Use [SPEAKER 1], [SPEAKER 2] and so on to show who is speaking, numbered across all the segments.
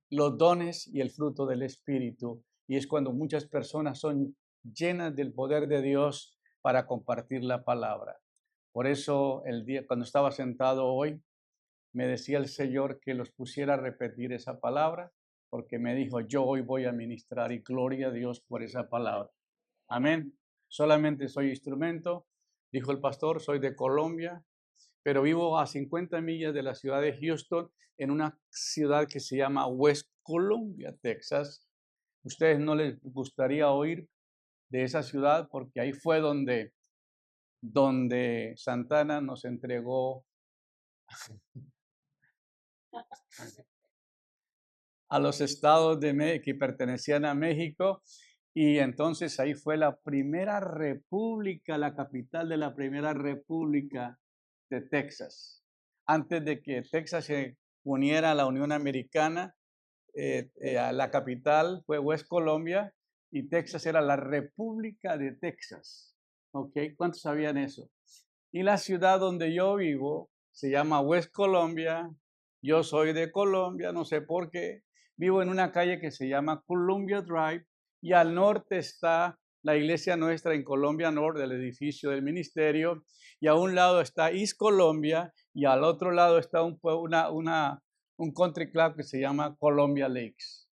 [SPEAKER 1] los dones y el fruto del Espíritu. Y es cuando muchas personas son llenas del poder de Dios para compartir la palabra. Por eso cuando estaba sentado hoy, me decía el Señor que los pusiera a repetir esa palabra, porque me dijo, yo hoy voy a ministrar y gloria a Dios por esa palabra. Amén. Solamente soy instrumento, dijo el pastor, soy de Colombia, pero vivo a 50 millas de la ciudad de Houston, en una ciudad que se llama West Columbia, Texas. Ustedes no les gustaría oír de esa ciudad porque ahí fue donde Santana nos entregó a los estados que pertenecían a México, y entonces ahí fue la primera república, la capital de la primera república de Texas. Antes de que Texas se uniera a la Unión Americana, la capital fue West Columbia y Texas era la República de Texas. ¿Ok? ¿Cuántos sabían eso? Y la ciudad donde yo vivo se llama West Columbia. Yo soy de Colombia, no sé por qué. Vivo en una calle que se llama Columbia Drive y al norte está la iglesia nuestra en Columbia Norte, del edificio del ministerio, y a un lado está East Columbia y al otro lado está un country club que se llama Columbia Lakes.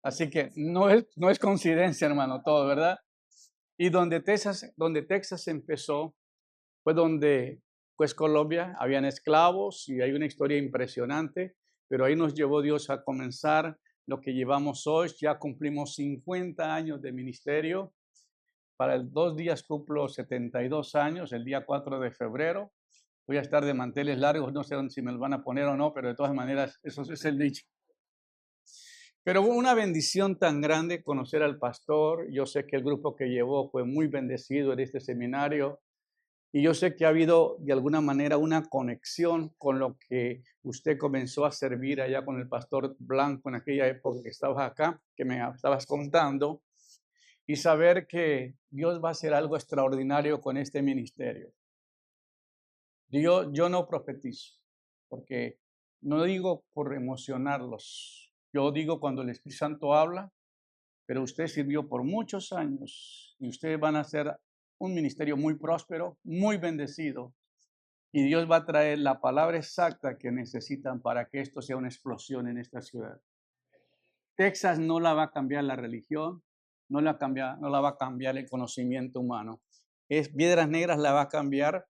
[SPEAKER 1] Así que no es coincidencia, hermano, todo, ¿verdad? Y donde Texas empezó fue donde, pues Colombia, habían esclavos y hay una historia impresionante, pero ahí nos llevó Dios a comenzar lo que llevamos hoy. Ya cumplimos 50 años de ministerio. Para el 2 días cumplo 72 años, el día 4 de febrero. Voy a estar de manteles largos, no sé si me los van a poner o no, pero de todas maneras, eso es el dicho. Pero hubo una bendición tan grande conocer al pastor. Yo sé que el grupo que llevó fue muy bendecido en este seminario. Y yo sé que ha habido de alguna manera una conexión con lo que usted comenzó a servir allá con el pastor Blanco en aquella época que estabas acá, que me estabas contando, y saber que Dios va a hacer algo extraordinario con este ministerio. Yo no profetizo, porque no digo por emocionarlos. Yo digo cuando el Espíritu Santo habla, pero usted sirvió por muchos años y ustedes van a ser un ministerio muy próspero, muy bendecido. Y Dios va a traer la palabra exacta que necesitan para que esto sea una explosión en esta ciudad. Texas no la va a cambiar la religión, no la va a cambiar el conocimiento humano. Piedras Negras la va a cambiar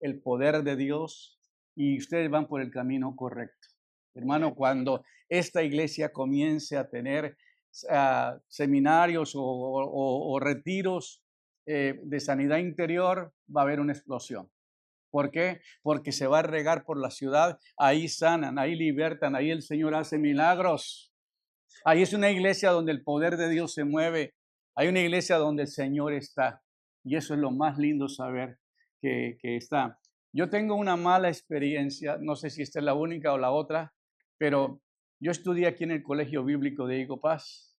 [SPEAKER 1] el poder de Dios y ustedes van por el camino correcto. Hermano, cuando esta iglesia comience a tener seminarios o retiros de sanidad interior, va a haber una explosión. ¿Por qué? Porque se va a regar por la ciudad, ahí sanan, ahí libertan, ahí el Señor hace milagros. Ahí es una iglesia donde el poder de Dios se mueve, hay una iglesia donde el Señor está. Y eso es lo más lindo saber que está. Yo tengo una mala experiencia, no sé si esta es la única o la otra, pero yo estudié aquí en el Colegio Bíblico de Higo Paz.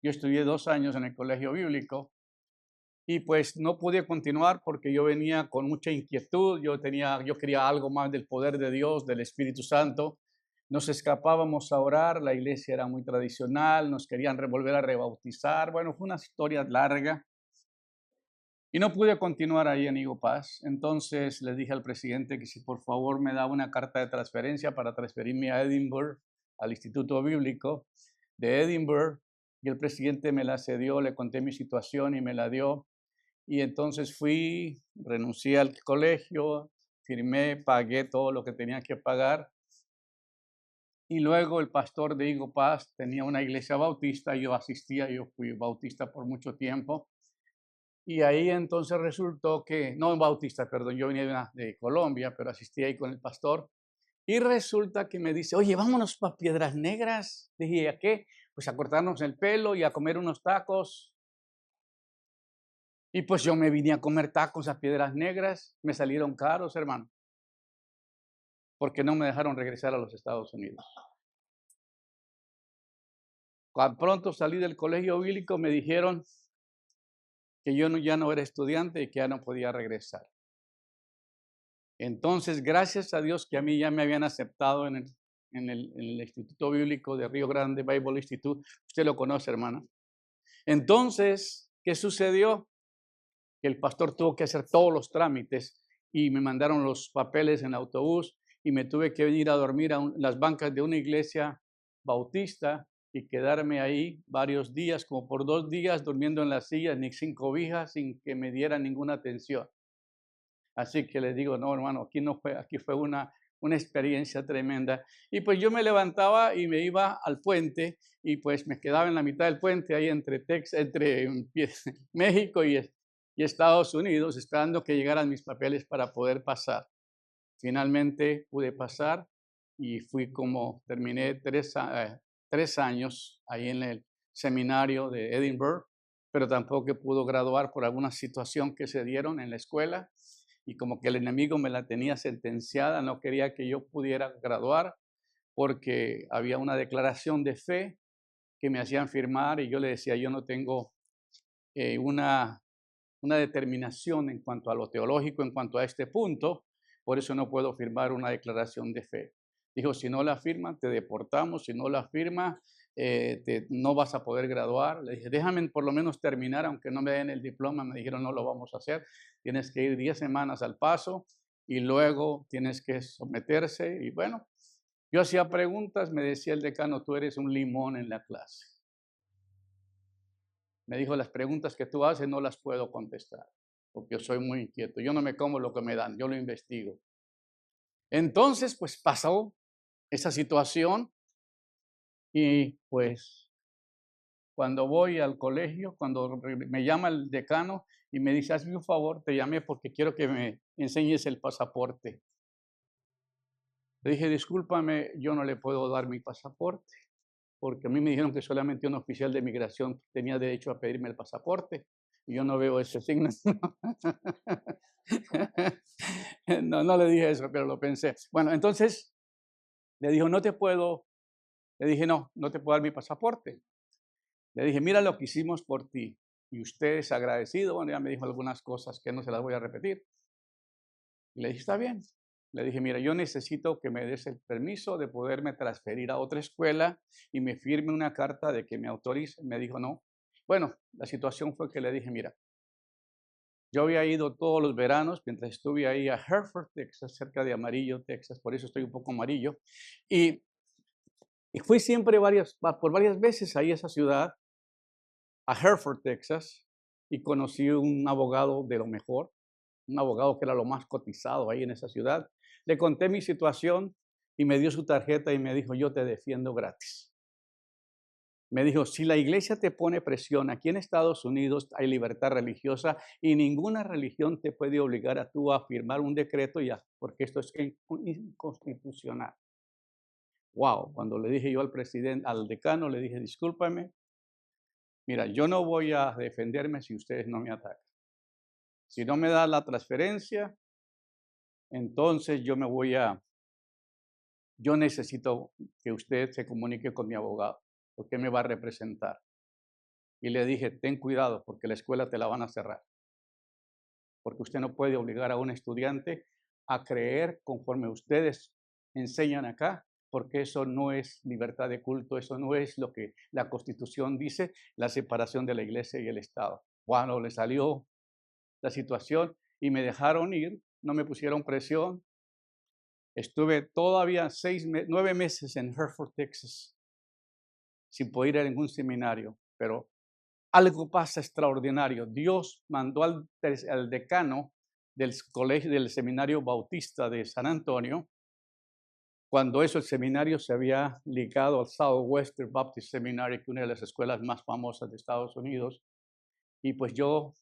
[SPEAKER 1] Yo estudié 2 años en el Colegio Bíblico. Y pues no pude continuar porque yo venía con mucha inquietud, yo quería algo más del poder de Dios, del Espíritu Santo. Nos escapábamos a orar, la iglesia era muy tradicional, nos querían volver a rebautizar. Bueno, fue una historia larga y no pude continuar ahí en Higo Paz. Entonces le dije al presidente que si por favor me daba una carta de transferencia para transferirme a Edinburgh, al Instituto Bíblico de Edinburgh, y el presidente me la cedió, le conté mi situación y me la dio. Y entonces renuncié al colegio, firmé, pagué todo lo que tenía que pagar. Y luego el pastor de Higo Paz tenía una iglesia bautista, yo fui bautista por mucho tiempo. Y ahí entonces resultó que, no bautista, perdón, yo venía de Colombia, pero asistí ahí con el pastor. Y resulta que me dice, oye, vámonos para Piedras Negras. Dije, ¿a qué? Pues a cortarnos el pelo y a comer unos tacos. Y pues yo me vine a comer tacos a Piedras Negras, me salieron caros, hermano, porque no me dejaron regresar a los Estados Unidos. Cuando pronto salí del colegio bíblico, me dijeron que yo ya no era estudiante y que ya no podía regresar. Entonces, gracias a Dios que a mí ya me habían aceptado en en el Instituto Bíblico de Río Grande, Bible Institute. Usted lo conoce, hermana. Entonces, ¿qué sucedió? Que el pastor tuvo que hacer todos los trámites y me mandaron los papeles en autobús y me tuve que venir a dormir a las bancas de una iglesia bautista y quedarme ahí varios días, como por 2 días, durmiendo en las sillas, ni sin cobijas, sin que me dieran ninguna atención. Así que les digo, no, hermano, aquí fue una experiencia tremenda. Y pues yo me levantaba y me iba al puente y pues me quedaba en la mitad del puente, ahí entre México y Estados Unidos, esperando que llegaran mis papeles para poder pasar. Finalmente pude pasar y terminé 3 años ahí en el seminario de Edinburgh, pero tampoco pude graduar por alguna situación que se dieron en la escuela y como que el enemigo me la tenía sentenciada, no quería que yo pudiera graduar porque había una declaración de fe que me hacían firmar y yo le decía, yo no tengo una determinación en cuanto a lo teológico, en cuanto a este punto, por eso no puedo firmar una declaración de fe. Dijo, si no la firma, te deportamos, si no la firma, no vas a poder graduar. Le dije, déjame por lo menos terminar, aunque no me den el diploma. Me dijeron, no lo vamos a hacer, tienes que ir 10 semanas al paso y luego tienes que someterse. Y bueno, yo hacía preguntas, me decía el decano, tú eres un limón en la clase. Me dijo, las preguntas que tú haces no las puedo contestar, porque yo soy muy inquieto. Yo no me como lo que me dan, yo lo investigo. Entonces, pues pasó esa situación y pues cuando voy al colegio, cuando me llama el decano y me dice, hazme un favor, te llamé porque quiero que me enseñes el pasaporte. Le dije, discúlpame, yo no le puedo dar mi pasaporte, porque a mí me dijeron que solamente un oficial de migración tenía derecho a pedirme el pasaporte, y yo no veo ese signo. No le dije eso, pero lo pensé. Bueno, entonces le dijo, le dije, no te puedo dar mi pasaporte. Le dije, mira lo que hicimos por ti, y usted es agradecido. Bueno, ya me dijo algunas cosas que no se las voy a repetir. Y le dije, está bien. Le dije, mira, yo necesito que me des el permiso de poderme transferir a otra escuela y me firme una carta de que me autorice. Me dijo, no. Bueno, la situación fue que le dije, mira, yo había ido todos los veranos mientras estuve ahí a Hereford, Texas, cerca de Amarillo, Texas, por eso estoy un poco amarillo. Y fui siempre por varias veces ahí a esa ciudad, a Hereford, Texas, y conocí un abogado de lo mejor, un abogado que era lo más cotizado ahí en esa ciudad. Le conté mi situación y me dio su tarjeta y me dijo, yo te defiendo gratis. Me dijo, si la iglesia te pone presión, aquí en Estados Unidos hay libertad religiosa y ninguna religión te puede obligar a tú a firmar un decreto ya, porque esto es inconstitucional. Wow, cuando le dije yo al decano, le dije, discúlpame, mira, yo no voy a defenderme si ustedes no me atacan. Si no me da la transferencia, entonces yo necesito que usted se comunique con mi abogado, porque me va a representar. Y le dije, ten cuidado, porque la escuela te la van a cerrar. Porque usted no puede obligar a un estudiante a creer conforme ustedes enseñan acá, porque eso no es libertad de culto, eso no es lo que la Constitución dice, la separación de la iglesia y el Estado. Bueno, le salió la situación y me dejaron ir, no me pusieron presión. Estuve todavía 9 meses en Hereford, Texas, sin poder ir a ningún seminario, pero algo pasa extraordinario. Dios mandó al decano del colegio, del seminario bautista de San Antonio, cuando el seminario se había ligado al Southwestern Baptist Seminary, que es una de las escuelas más famosas de Estados Unidos. Y pues yo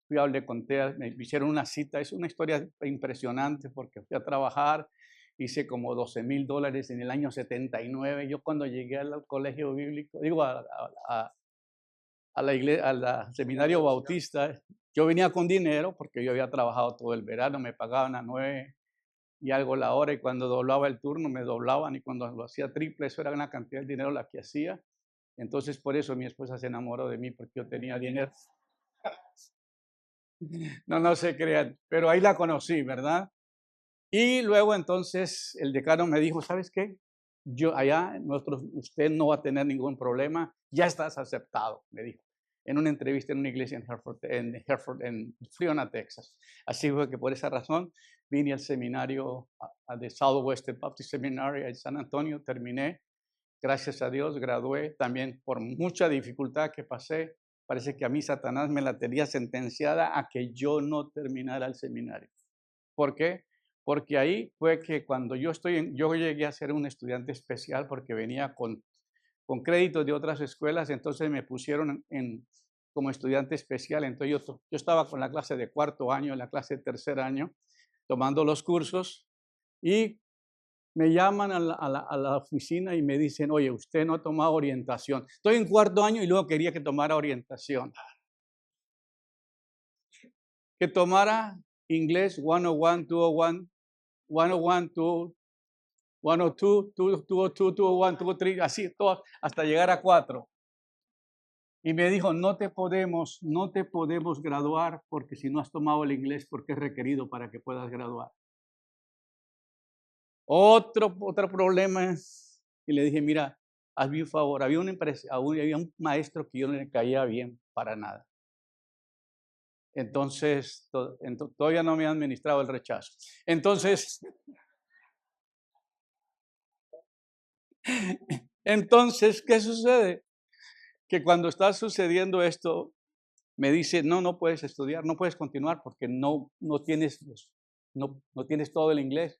[SPEAKER 1] le conté, me hicieron una cita. Es una historia impresionante porque fui a trabajar, hice como $12,000 en el año 79. Yo cuando llegué al colegio bíblico, al seminario bautista, yo venía con dinero porque yo había trabajado todo el verano, me pagaban a 9 y algo la hora, y cuando doblaba el turno me doblaban, y cuando lo hacía triple, eso era una cantidad de dinero la que hacía. Entonces por eso mi esposa se enamoró de mí, porque yo tenía dinero. No se crean, pero ahí la conocí, ¿verdad? Y luego entonces el decano me dijo, ¿sabes qué? usted no va a tener ningún problema, ya estás aceptado, me dijo, en una entrevista en una iglesia en Friona, Texas. Así fue que por esa razón vine al seminario de Southwestern Baptist Seminary en San Antonio, terminé, gracias a Dios, gradué también por mucha dificultad que pasé. Parece que a mí Satanás me la tenía sentenciada a que yo no terminara el seminario. ¿Por qué? Porque ahí fue que cuando yo llegué a ser un estudiante especial porque venía con créditos de otras escuelas, entonces me pusieron como estudiante especial. Entonces yo estaba con la clase de cuarto año, la clase de tercer año, tomando los cursos y me llaman a la oficina y me dicen, oye, usted no ha tomado orientación. Estoy en cuarto año y luego quería que tomara orientación. Que tomara inglés 101, 201, 101, 201, 102, 202, 201, 203, así, todo, hasta llegar a 4. Y me dijo, no te podemos graduar porque si no has tomado el inglés, porque es requerido para que puedas graduar. Otro problema es, y le dije, mira, hazme un favor, había un maestro que yo no le caía bien para nada. Entonces, todavía no me han administrado el rechazo. Entonces, ¿qué sucede? Que cuando está sucediendo esto, me dice, no puedes estudiar, no puedes continuar porque no tienes todo el inglés.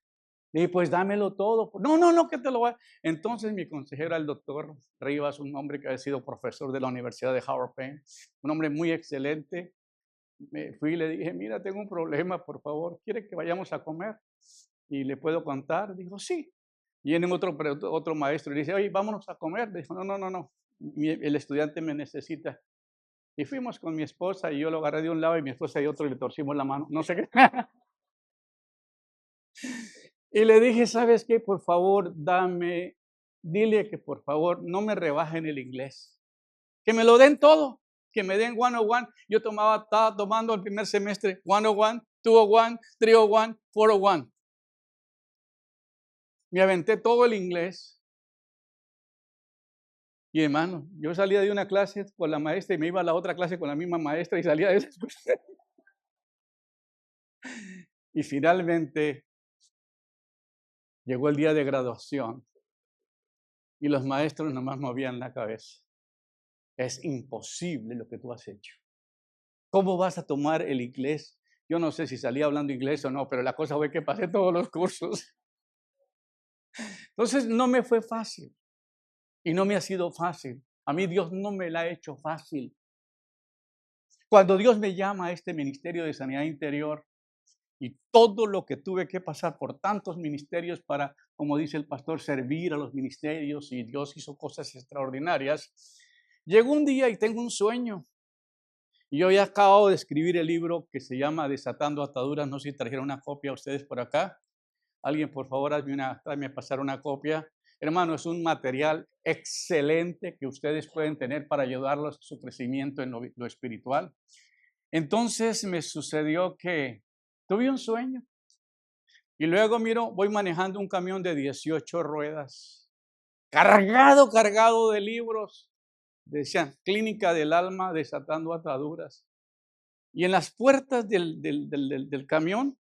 [SPEAKER 1] Y pues dámelo todo. No, que te lo voy a... Entonces mi consejero, el doctor Rivas, un hombre que ha sido profesor de la Universidad de Howard Payne, un hombre muy excelente, me fui y le dije, mira, tengo un problema, por favor, ¿quiere que vayamos a comer? ¿Y le puedo contar? Dijo, sí. Y viene otro maestro y le dice, oye, vámonos a comer. Le dijo, no, el estudiante me necesita. Y fuimos con mi esposa y yo lo agarré de un lado y mi esposa de otro y le torcimos la mano, no sé qué. Y le dije, ¿sabes qué? Por favor, dile que por favor no me rebajen el inglés. Que me lo den todo, que me den 101. Yo estaba tomando el primer semestre 101, 201, 301, 401. Me aventé todo el inglés. Y hermano, yo salía de una clase con la maestra y me iba a la otra clase con la misma maestra y salía de esa escuela. Y finalmente llegó el día de graduación y los maestros nomás movían la cabeza. Es imposible lo que tú has hecho. ¿Cómo vas a tomar el inglés? Yo no sé si salía hablando inglés o no, pero la cosa fue que pasé todos los cursos. Entonces no me fue fácil y no me ha sido fácil. A mí Dios no me la ha hecho fácil. Cuando Dios me llama a este ministerio de sanidad interior y todo lo que tuve que pasar por tantos ministerios para, como dice el pastor, servir a los ministerios y Dios hizo cosas extraordinarias, llegó un día y tengo un sueño. Y yo ya acabo de escribir el libro que se llama Desatando Ataduras. No sé si trajeron una copia a ustedes por acá. Alguien, por favor, hazme pasar una copia. Hermano, es un material excelente que ustedes pueden tener para ayudarlos a su crecimiento en lo espiritual. Entonces me sucedió que tuve un sueño y luego voy manejando un camión de 18 ruedas, cargado de libros. Decían, Clínica del Alma, Desatando Ataduras. Y en las puertas del camión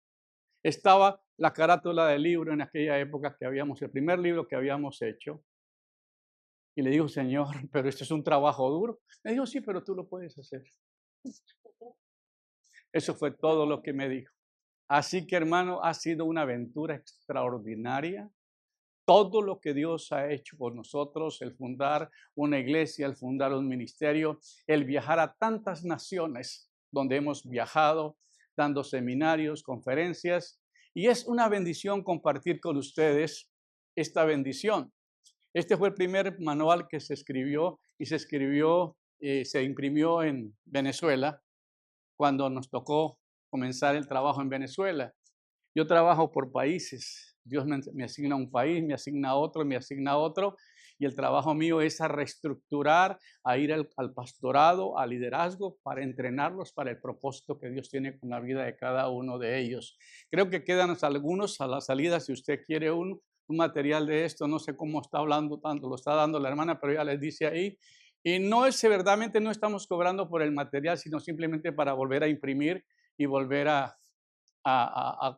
[SPEAKER 1] estaba la carátula del libro en aquella época el primer libro que habíamos hecho. Y le digo, Señor, pero esto es un trabajo duro. Me dijo, sí, pero tú lo puedes hacer. Eso fue todo lo que me dijo. Así que, hermano, ha sido una aventura extraordinaria. Todo lo que Dios ha hecho por nosotros, el fundar una iglesia, el fundar un ministerio, el viajar a tantas naciones donde hemos viajado, dando seminarios, conferencias, y es una bendición compartir con ustedes esta bendición. Este fue el primer manual que se escribió y se imprimió en Venezuela cuando nos tocó comenzar el trabajo en Venezuela. Yo trabajo por países. Dios me asigna un país, me asigna otro, y el trabajo mío es a reestructurar, a ir al pastorado, al liderazgo, para entrenarlos para el propósito que Dios tiene con la vida de cada uno de ellos. Creo que quedan algunos a la salida, si usted quiere uno, un material de esto, no sé cómo está hablando tanto, lo está dando la hermana, pero ella les dice ahí. Y no es, verdaderamente no estamos cobrando por el material, sino simplemente para volver a imprimir y volver a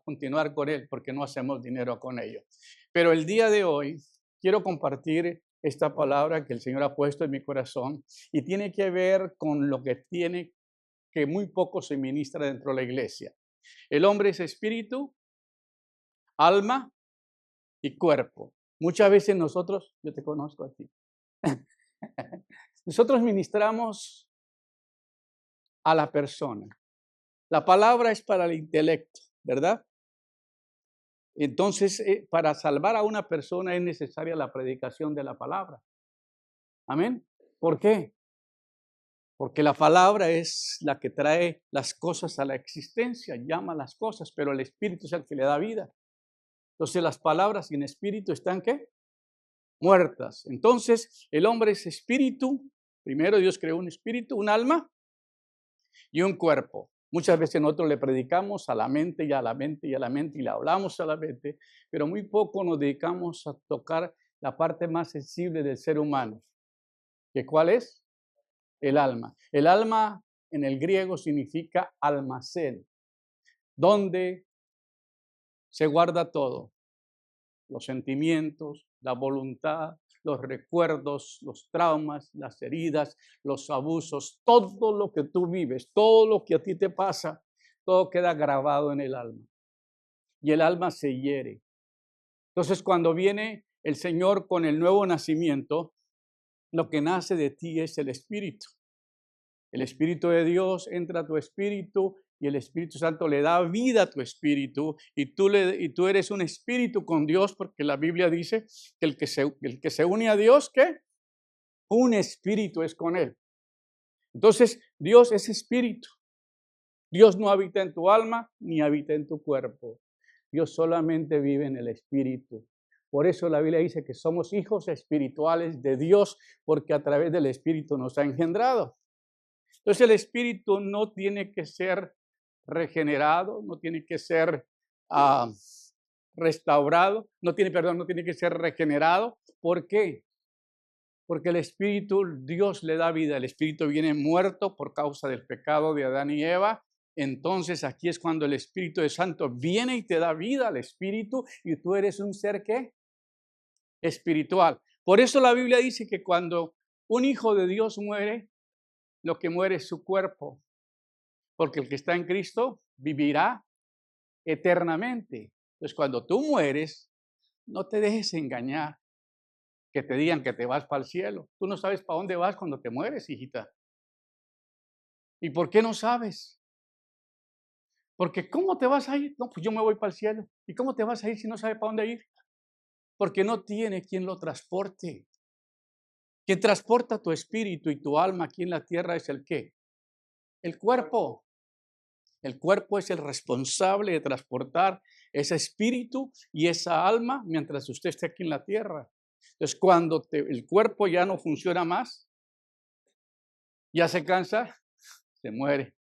[SPEAKER 1] continuar con él, porque no hacemos dinero con ello. Pero el día de hoy quiero compartir esta palabra que el Señor ha puesto en mi corazón y tiene que ver con lo que muy poco se ministra dentro de la iglesia. El hombre es espíritu, alma y cuerpo. Muchas veces nosotros, yo te conozco a ti, nosotros ministramos a la persona. La palabra es para el intelecto, ¿verdad? Entonces, para salvar a una persona es necesaria la predicación de la palabra. Amén. ¿Por qué? Porque la palabra es la que trae las cosas a la existencia, llama las cosas, pero el espíritu es el que le da vida. Entonces, las palabras sin espíritu están, ¿qué? Muertas. Entonces, el hombre es espíritu. Primero Dios creó un espíritu, un alma y un cuerpo. Muchas veces nosotros le predicamos a la mente y a la mente y a la mente y le hablamos a la mente, pero muy poco nos dedicamos a tocar la parte más sensible del ser humano. ¿Que cuál es? El alma. El alma en el griego significa almacén, donde se guarda todo. Los sentimientos, la voluntad, los recuerdos, los traumas, las heridas, los abusos, todo lo que tú vives, todo lo que a ti te pasa, todo queda grabado en el alma. Y el alma se hiere. Entonces, cuando viene el Señor con el nuevo nacimiento, lo que nace de ti es el Espíritu. El Espíritu de Dios entra a tu espíritu y el Espíritu Santo le da vida a tu espíritu y tú eres un espíritu con Dios, porque la Biblia dice que el que se une a Dios, ¿qué? Un espíritu es con Él. Entonces, Dios es espíritu. Dios no habita en tu alma ni habita en tu cuerpo. Dios solamente vive en el espíritu. Por eso la Biblia dice que somos hijos espirituales de Dios, porque a través del espíritu nos ha engendrado. Entonces el espíritu no tiene que ser regenerado, no tiene que ser restaurado, no tiene que ser regenerado. ¿Por qué? Porque el espíritu, Dios le da vida, el espíritu viene muerto por causa del pecado de Adán y Eva. Entonces aquí es cuando el Espíritu de Santo viene y te da vida al espíritu y tú eres un ser, ¿qué? Espiritual. Por eso la Biblia dice que cuando un hijo de Dios muere, lo que muere es su cuerpo, porque el que está en Cristo vivirá eternamente. Entonces, cuando tú mueres, no te dejes engañar, que te digan que te vas para el cielo. Tú no sabes para dónde vas cuando te mueres, hijita. ¿Y por qué no sabes? Porque ¿cómo te vas a ir? No, pues yo me voy para el cielo. ¿Y cómo te vas a ir si no sabes para dónde ir? Porque no tiene quien lo transporte. Quien transporta tu espíritu y tu alma aquí en la tierra es el ¿qué? El cuerpo. El cuerpo es el responsable de transportar ese espíritu y esa alma mientras usted esté aquí en la tierra. Entonces, cuando el cuerpo ya no funciona más, ya se cansa, se muere.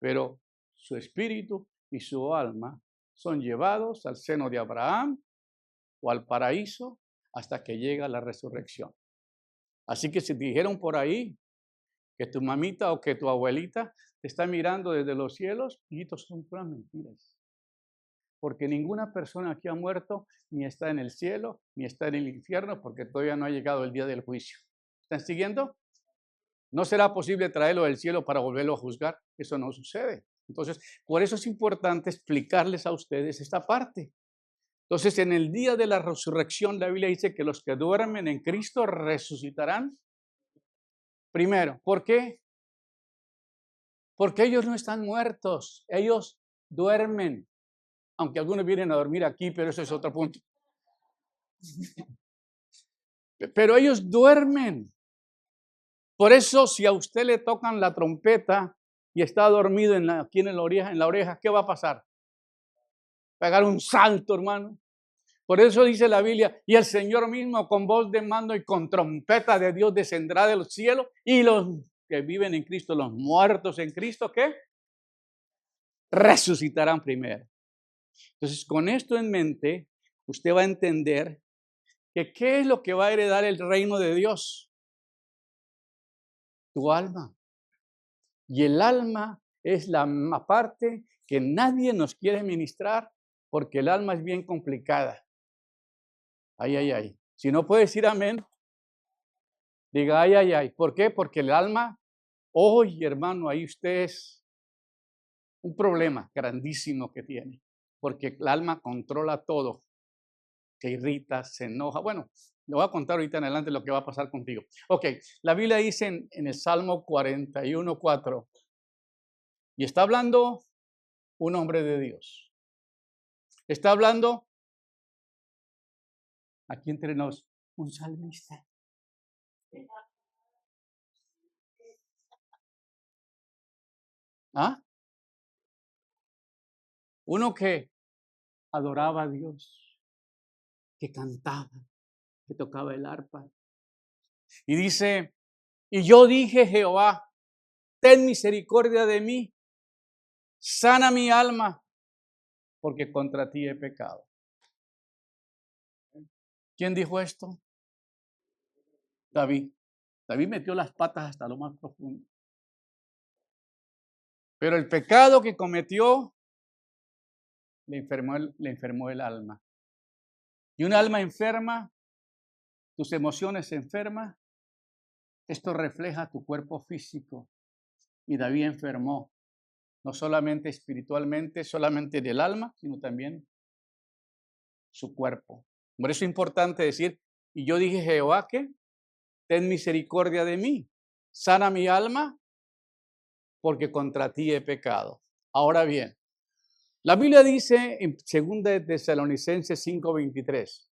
[SPEAKER 1] Pero su espíritu y su alma son llevados al seno de Abraham o al paraíso hasta que llega la resurrección. Así que si dijeron por ahí que tu mamita o que tu abuelita te está mirando desde los cielos, hijitos, son puras mentiras. Porque ninguna persona aquí ha muerto, ni está en el cielo, ni está en el infierno, porque todavía no ha llegado el día del juicio. ¿Están siguiendo? No será posible traerlo del cielo para volverlo a juzgar. Eso no sucede. Entonces, por eso es importante explicarles a ustedes esta parte. Entonces, en el día de la resurrección, la Biblia dice que los que duermen en Cristo resucitarán primero. ¿Por qué? Porque ellos no están muertos, ellos duermen. Aunque algunos vienen a dormir aquí, pero eso es otro punto. Pero ellos duermen. Por eso, si a usted le tocan la trompeta y está dormido aquí en la oreja, ¿qué va a pasar? Pegar un salto, hermano. Por eso dice la Biblia, y el Señor mismo con voz de mando y con trompeta de Dios descenderá del cielo, y los que viven en Cristo, los muertos en Cristo, ¿qué? Resucitarán primero. Entonces, con esto en mente, usted va a entender que ¿qué es lo que va a heredar el reino de Dios? Tu alma. Y el alma es la parte que nadie nos quiere ministrar porque el alma es bien complicada. Ay, ay, ay. Si no puede decir amén, diga ay, ay, ay. ¿Por qué? Porque el alma, hoy hermano, ahí usted es un problema grandísimo que tiene. Porque el alma controla todo. Se irrita, se enoja. Bueno, le voy a contar ahorita en adelante lo que va a pasar contigo. Ok, la Biblia dice en el Salmo 41:4, y está hablando un hombre de Dios. Está hablando, aquí entre nos, un salmista. ¿Ah? Uno que adoraba a Dios, que cantaba, que tocaba el arpa. Y dice, y yo dije, Jehová, ten misericordia de mí, sana mi alma, porque contra ti he pecado. ¿Quién dijo esto? David. David metió las patas hasta lo más profundo. Pero el pecado que cometió le enfermó el alma. Y un alma enferma, tus emociones enfermas, esto refleja tu cuerpo físico. Y David enfermó, no solamente espiritualmente, solamente del alma, sino también su cuerpo. Por eso es importante decir, y yo dije, Jehová, ¿qué? Ten misericordia de mí, sana mi alma, porque contra ti he pecado. Ahora bien, la Biblia dice en 2 de Tesalonicenses 5:23,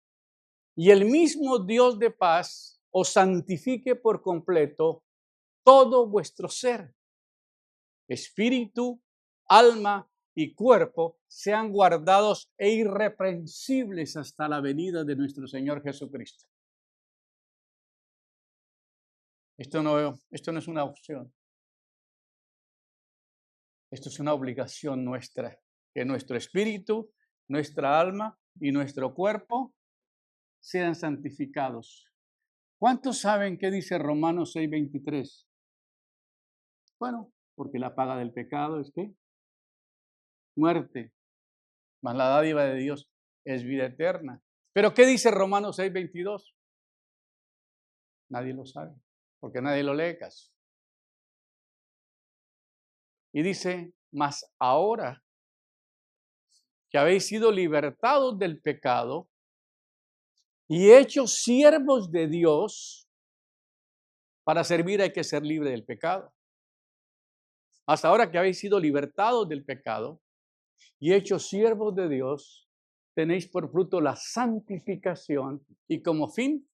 [SPEAKER 1] y el mismo Dios de paz os santifique por completo todo vuestro ser, espíritu, alma y cuerpo sean guardados e irreprensibles hasta la venida de nuestro Señor Jesucristo. Esto no es una opción. Esto es una obligación nuestra, que nuestro espíritu, nuestra alma y nuestro cuerpo sean santificados. ¿Cuántos saben qué dice Romanos 6:23? Bueno, porque la paga del pecado es ¿qué? Muerte, mas la dádiva de Dios es vida eterna. ¿Pero qué dice Romanos 6:22? Nadie lo sabe, porque nadie lo lee casi. Y dice, mas ahora que habéis sido libertados del pecado y hechos siervos de Dios, para servir hay que ser libre del pecado. Hasta ahora que habéis sido libertados del pecado y hechos siervos de Dios, tenéis por fruto la santificación y como fin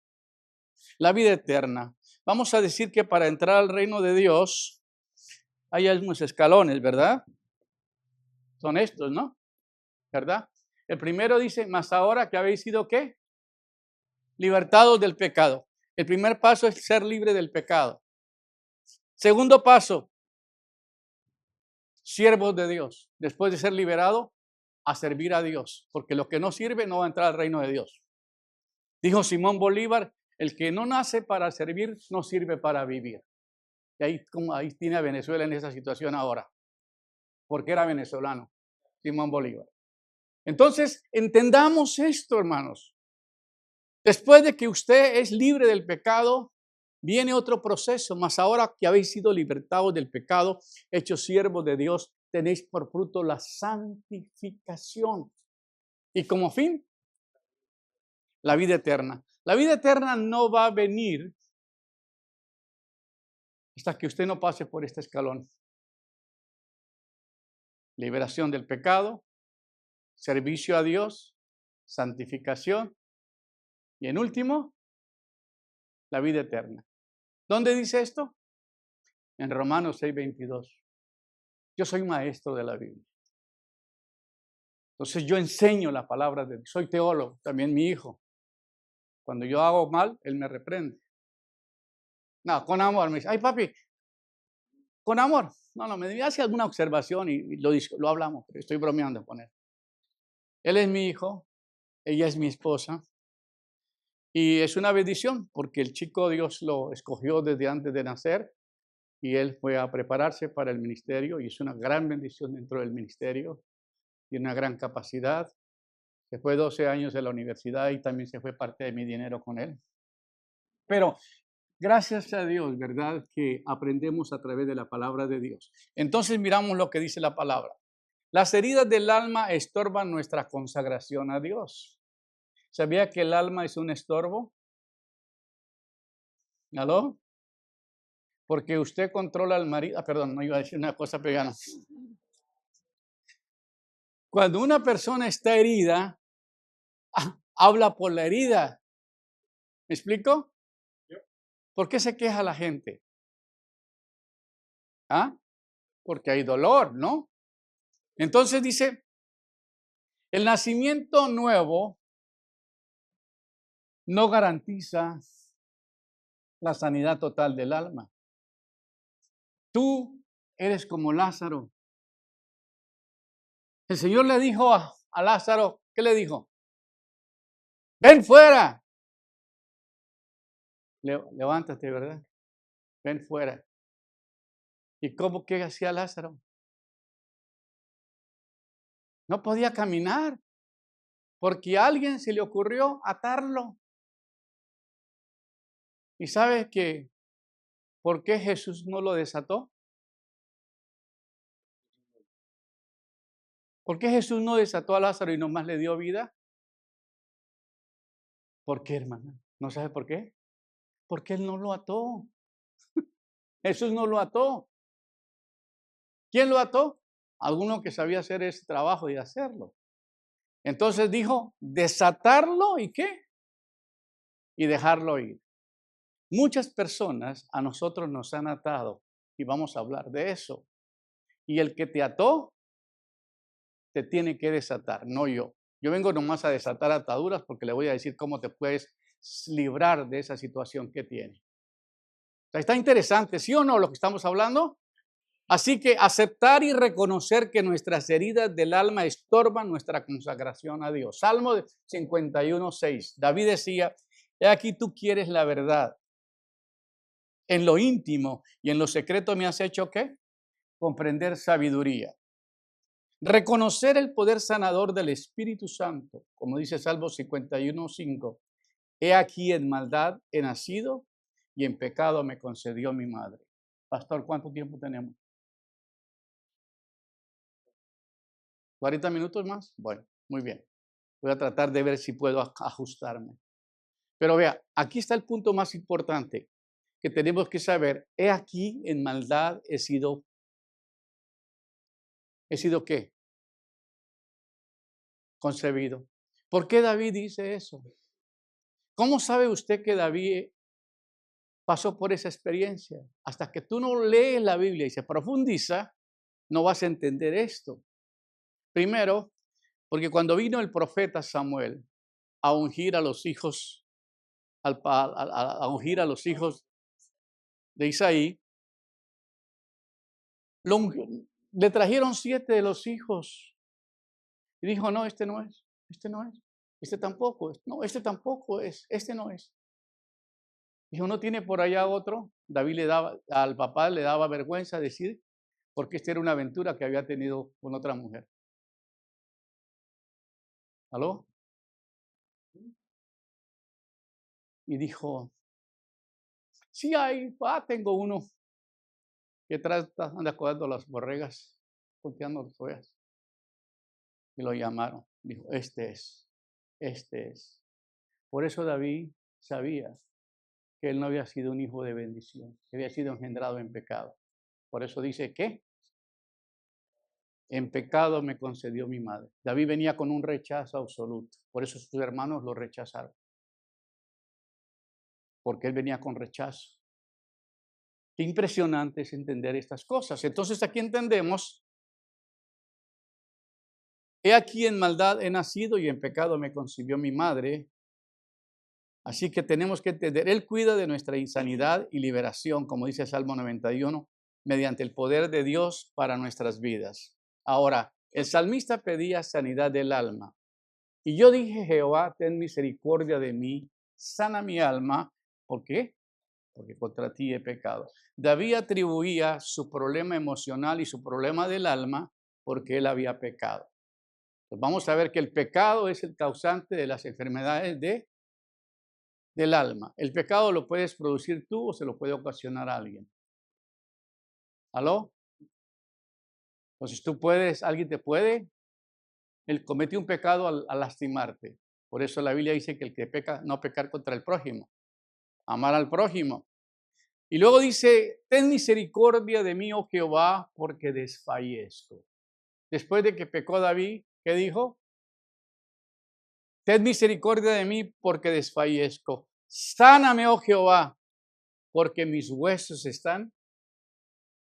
[SPEAKER 1] la vida eterna. Vamos a decir que para entrar al reino de Dios hay algunos escalones, ¿verdad? Son estos, ¿no? ¿Verdad? El primero dice, mas ahora que habéis sido ¿qué? Libertados del pecado. El primer paso es ser libre del pecado. Segundo paso, siervos de Dios. Después de ser liberado, a servir a Dios. Porque lo que no sirve no va a entrar al reino de Dios. Dijo Simón Bolívar, el que no nace para servir, no sirve para vivir. Y ahí tiene a Venezuela en esa situación ahora. Porque era venezolano, Simón Bolívar. Entonces, entendamos esto, hermanos. Después de que usted es libre del pecado, viene otro proceso, mas ahora que habéis sido libertados del pecado, hechos siervos de Dios, tenéis por fruto la santificación. Y como fin, la vida eterna. La vida eterna no va a venir hasta que usted no pase por este escalón. Liberación del pecado, servicio a Dios, santificación y en último, la vida eterna. ¿Dónde dice esto? En Romanos 6:22. Yo soy maestro de la Biblia. Entonces yo enseño la palabra de Dios. Soy teólogo, también mi hijo. Cuando yo hago mal, él me reprende. No, con amor. Me dice, ay papi, con amor. No, me hace alguna observación y lo hablamos. Pero estoy bromeando con él. Él es mi hijo. ella es mi esposa. Y es una bendición porque el chico Dios lo escogió desde antes de nacer y él fue a prepararse para el ministerio y es una gran bendición dentro del ministerio. Tiene una gran capacidad. Se fue 12 años de la universidad y también se fue parte de mi dinero con él. Pero gracias a Dios, ¿verdad? Que aprendemos a través de la palabra de Dios. Entonces miramos lo que dice la palabra. Las heridas del alma estorban nuestra consagración a Dios. ¿Sabía que el alma es un estorbo? ¿Aló? Porque usted controla al marido. Perdón, no iba a decir una cosa pegana. Cuando una persona está herida, habla por la herida. ¿Me explico? ¿Por qué se queja la gente? ¿Ah? Porque hay dolor, ¿no? Entonces dice, el nacimiento nuevo no garantiza la sanidad total del alma. Tú eres como Lázaro. El Señor le dijo a Lázaro, ¿qué le dijo? Ven fuera. Levántate, ¿verdad? Ven fuera. ¿Y cómo que hacía Lázaro? No podía caminar porque a alguien se le ocurrió atarlo. ¿Y sabes qué? ¿Por qué Jesús no lo desató? ¿Por qué Jesús no desató a Lázaro y nomás le dio vida? ¿Por qué, hermana? ¿No sabe por qué? Porque él no lo ató. Jesús no lo ató. ¿Quién lo ató? Alguno que sabía hacer ese trabajo y hacerlo. Entonces dijo, desatarlo y qué? Y dejarlo ir. Muchas personas a nosotros nos han atado y vamos a hablar de eso. Y el que te ató, te tiene que desatar, no yo. Yo vengo nomás a desatar ataduras porque le voy a decir cómo te puedes librar de esa situación que tienes. O sea, está interesante, ¿sí o no lo que estamos hablando? Así que aceptar y reconocer que nuestras heridas del alma estorban nuestra consagración a Dios. Salmo 51:6. David decía, he aquí tú quieres la verdad. En lo íntimo y en lo secreto me has hecho, ¿qué? Comprender sabiduría. Reconocer el poder sanador del Espíritu Santo, como dice Salmo 51:5. He aquí en maldad he nacido y en pecado me concedió mi madre. Pastor, ¿cuánto tiempo tenemos? 40 minutos más. Bueno, muy bien. Voy a tratar de ver si puedo ajustarme. Pero vea, aquí está el punto más importante que tenemos que saber. He aquí en maldad he sido ¿qué? Concebido. ¿Por qué David dice eso? ¿Cómo sabe usted que David pasó por esa experiencia? Hasta que tú no lees la Biblia y se profundiza, no vas a entender esto. Primero, porque cuando vino el profeta Samuel a ungir a los hijos, a ungir a los hijos de Isaí, le trajeron 7 de los hijos y dijo, no, este no es, este tampoco, no, este tampoco es, este no es. Dijo, ¿no tiene por allá otro? David al papá le daba vergüenza decir, porque esta era una aventura que había tenido con otra mujer. ¿Aló? Y dijo, sí hay, tengo uno que anda cuidando las borregas, volteando las ovejas. Y lo llamaron. Dijo, este es. Por eso David sabía que él no había sido un hijo de bendición, que había sido engendrado en pecado. Por eso dice, ¿qué? En pecado me concedió mi madre. David venía con un rechazo absoluto. Por eso sus hermanos lo rechazaron. Porque él venía con rechazo. Qué impresionante es entender estas cosas. Entonces aquí entendemos, he aquí en maldad he nacido y en pecado me concibió mi madre. Así que tenemos que entender, Él cuida de nuestra insanidad y liberación, como dice Salmo 91, mediante el poder de Dios para nuestras vidas. Ahora, el salmista pedía sanidad del alma. Y yo dije, Jehová, ten misericordia de mí, sana mi alma. ¿Por qué? Porque contra ti he pecado. David atribuía su problema emocional y su problema del alma porque él había pecado. Pues vamos a ver que el pecado es el causante de las enfermedades del alma. El pecado lo puedes producir tú o se lo puede ocasionar a alguien. ¿Aló? Entonces tú puedes, alguien te puede, él comete un pecado al lastimarte. Por eso la Biblia dice que el que peca, no pecar contra el prójimo, amar al prójimo. Y luego dice, ten misericordia de mí, oh Jehová, porque desfallezco. Después de que pecó David, ¿qué dijo? Ten misericordia de mí, porque desfallezco. Sáname, oh Jehová, porque mis huesos están,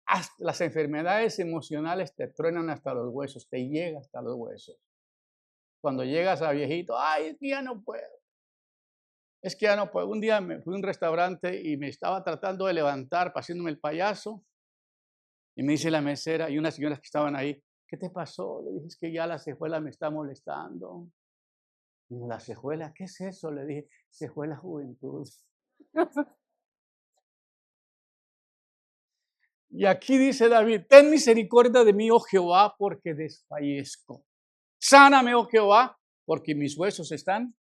[SPEAKER 1] hasta las enfermedades emocionales te truenan hasta los huesos, te llega hasta los huesos. Cuando llegas a viejito, ay, es que ya no puedo. Es que ya no puedo. Un día me fui a un restaurante y me estaba tratando de levantar, haciéndome el payaso. Y me dice la mesera y unas señoras que estaban ahí, ¿qué te pasó? Le dije, es que ya la cejuela me está molestando. Y digo, ¿la cejuela? ¿Qué es eso? Le dije, cejuela juventud. Y aquí dice David, ten misericordia de mí, oh Jehová, porque desfallezco. Sáname, oh Jehová, porque mis huesos están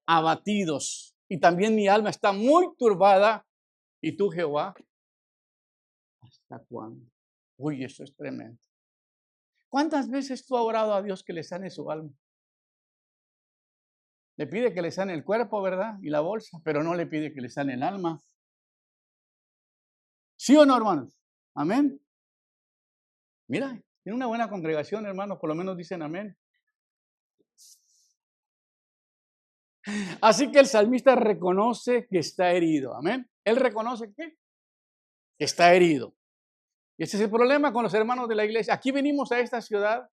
[SPEAKER 1] abatidos y también mi alma está muy turbada. ¿Y tú, Jehová? ¿Hasta cuándo? Uy, eso es tremendo. ¿Cuántas veces tú has orado a Dios que le sane su alma? Le pide que le sane el cuerpo, ¿verdad? Y la bolsa, pero no le pide que le sane el alma. ¿Sí o no, hermanos? Amén. Mira, tiene una buena congregación, hermanos, por lo menos dicen amén. Así que el salmista reconoce que está herido. Amén. Él reconoce que está herido. Y ese es el problema con los hermanos de la iglesia. Aquí venimos a esta ciudad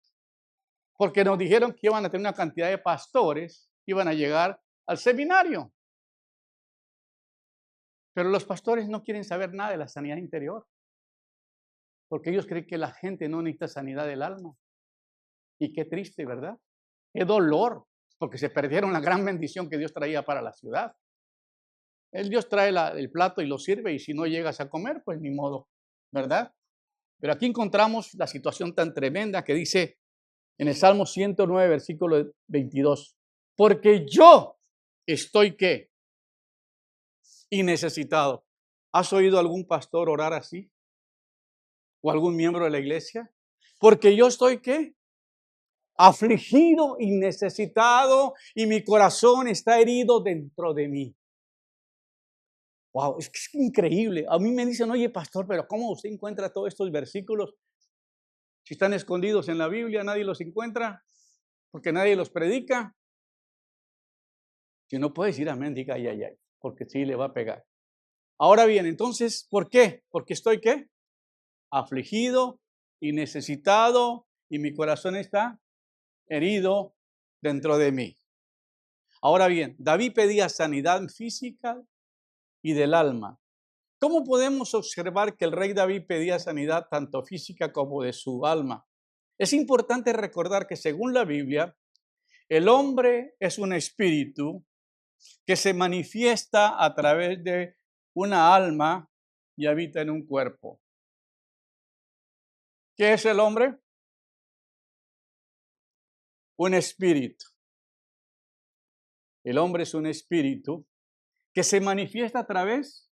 [SPEAKER 1] porque nos dijeron que iban a tener una cantidad de pastores, iban a llegar al seminario. Pero los pastores no quieren saber nada de la sanidad interior, porque ellos creen que la gente no necesita sanidad del alma. Y qué triste, ¿verdad? Qué dolor, porque se perdieron la gran bendición que Dios traía para la ciudad. El Dios trae el plato y lo sirve, y si no llegas a comer, pues ni modo, ¿verdad? Pero aquí encontramos la situación tan tremenda que dice en el Salmo 109, versículo 22, porque yo estoy, ¿qué? Y necesitado. ¿Has oído algún pastor orar así? ¿O algún miembro de la iglesia? Porque yo estoy, ¿qué? Afligido y necesitado y mi corazón está herido dentro de mí. Wow, es que es increíble. A mí me dicen, oye, pastor, pero ¿cómo usted encuentra todos estos versículos? Si están escondidos en la Biblia, nadie los encuentra, porque nadie los predica. Si no puede decir amén, diga ay, ay, ay, porque sí le va a pegar. Ahora bien, entonces, ¿por qué? Porque estoy, ¿qué? Afligido y necesitado y mi corazón está herido dentro de mí. Ahora bien, David pedía sanidad física y del alma. ¿Cómo podemos observar que el rey David pedía sanidad tanto física como de su alma? Es importante recordar que según la Biblia, el hombre es un espíritu que se manifiesta a través de una alma y habita en un cuerpo. ¿Qué es el hombre? Un espíritu. El hombre es un espíritu que se manifiesta a través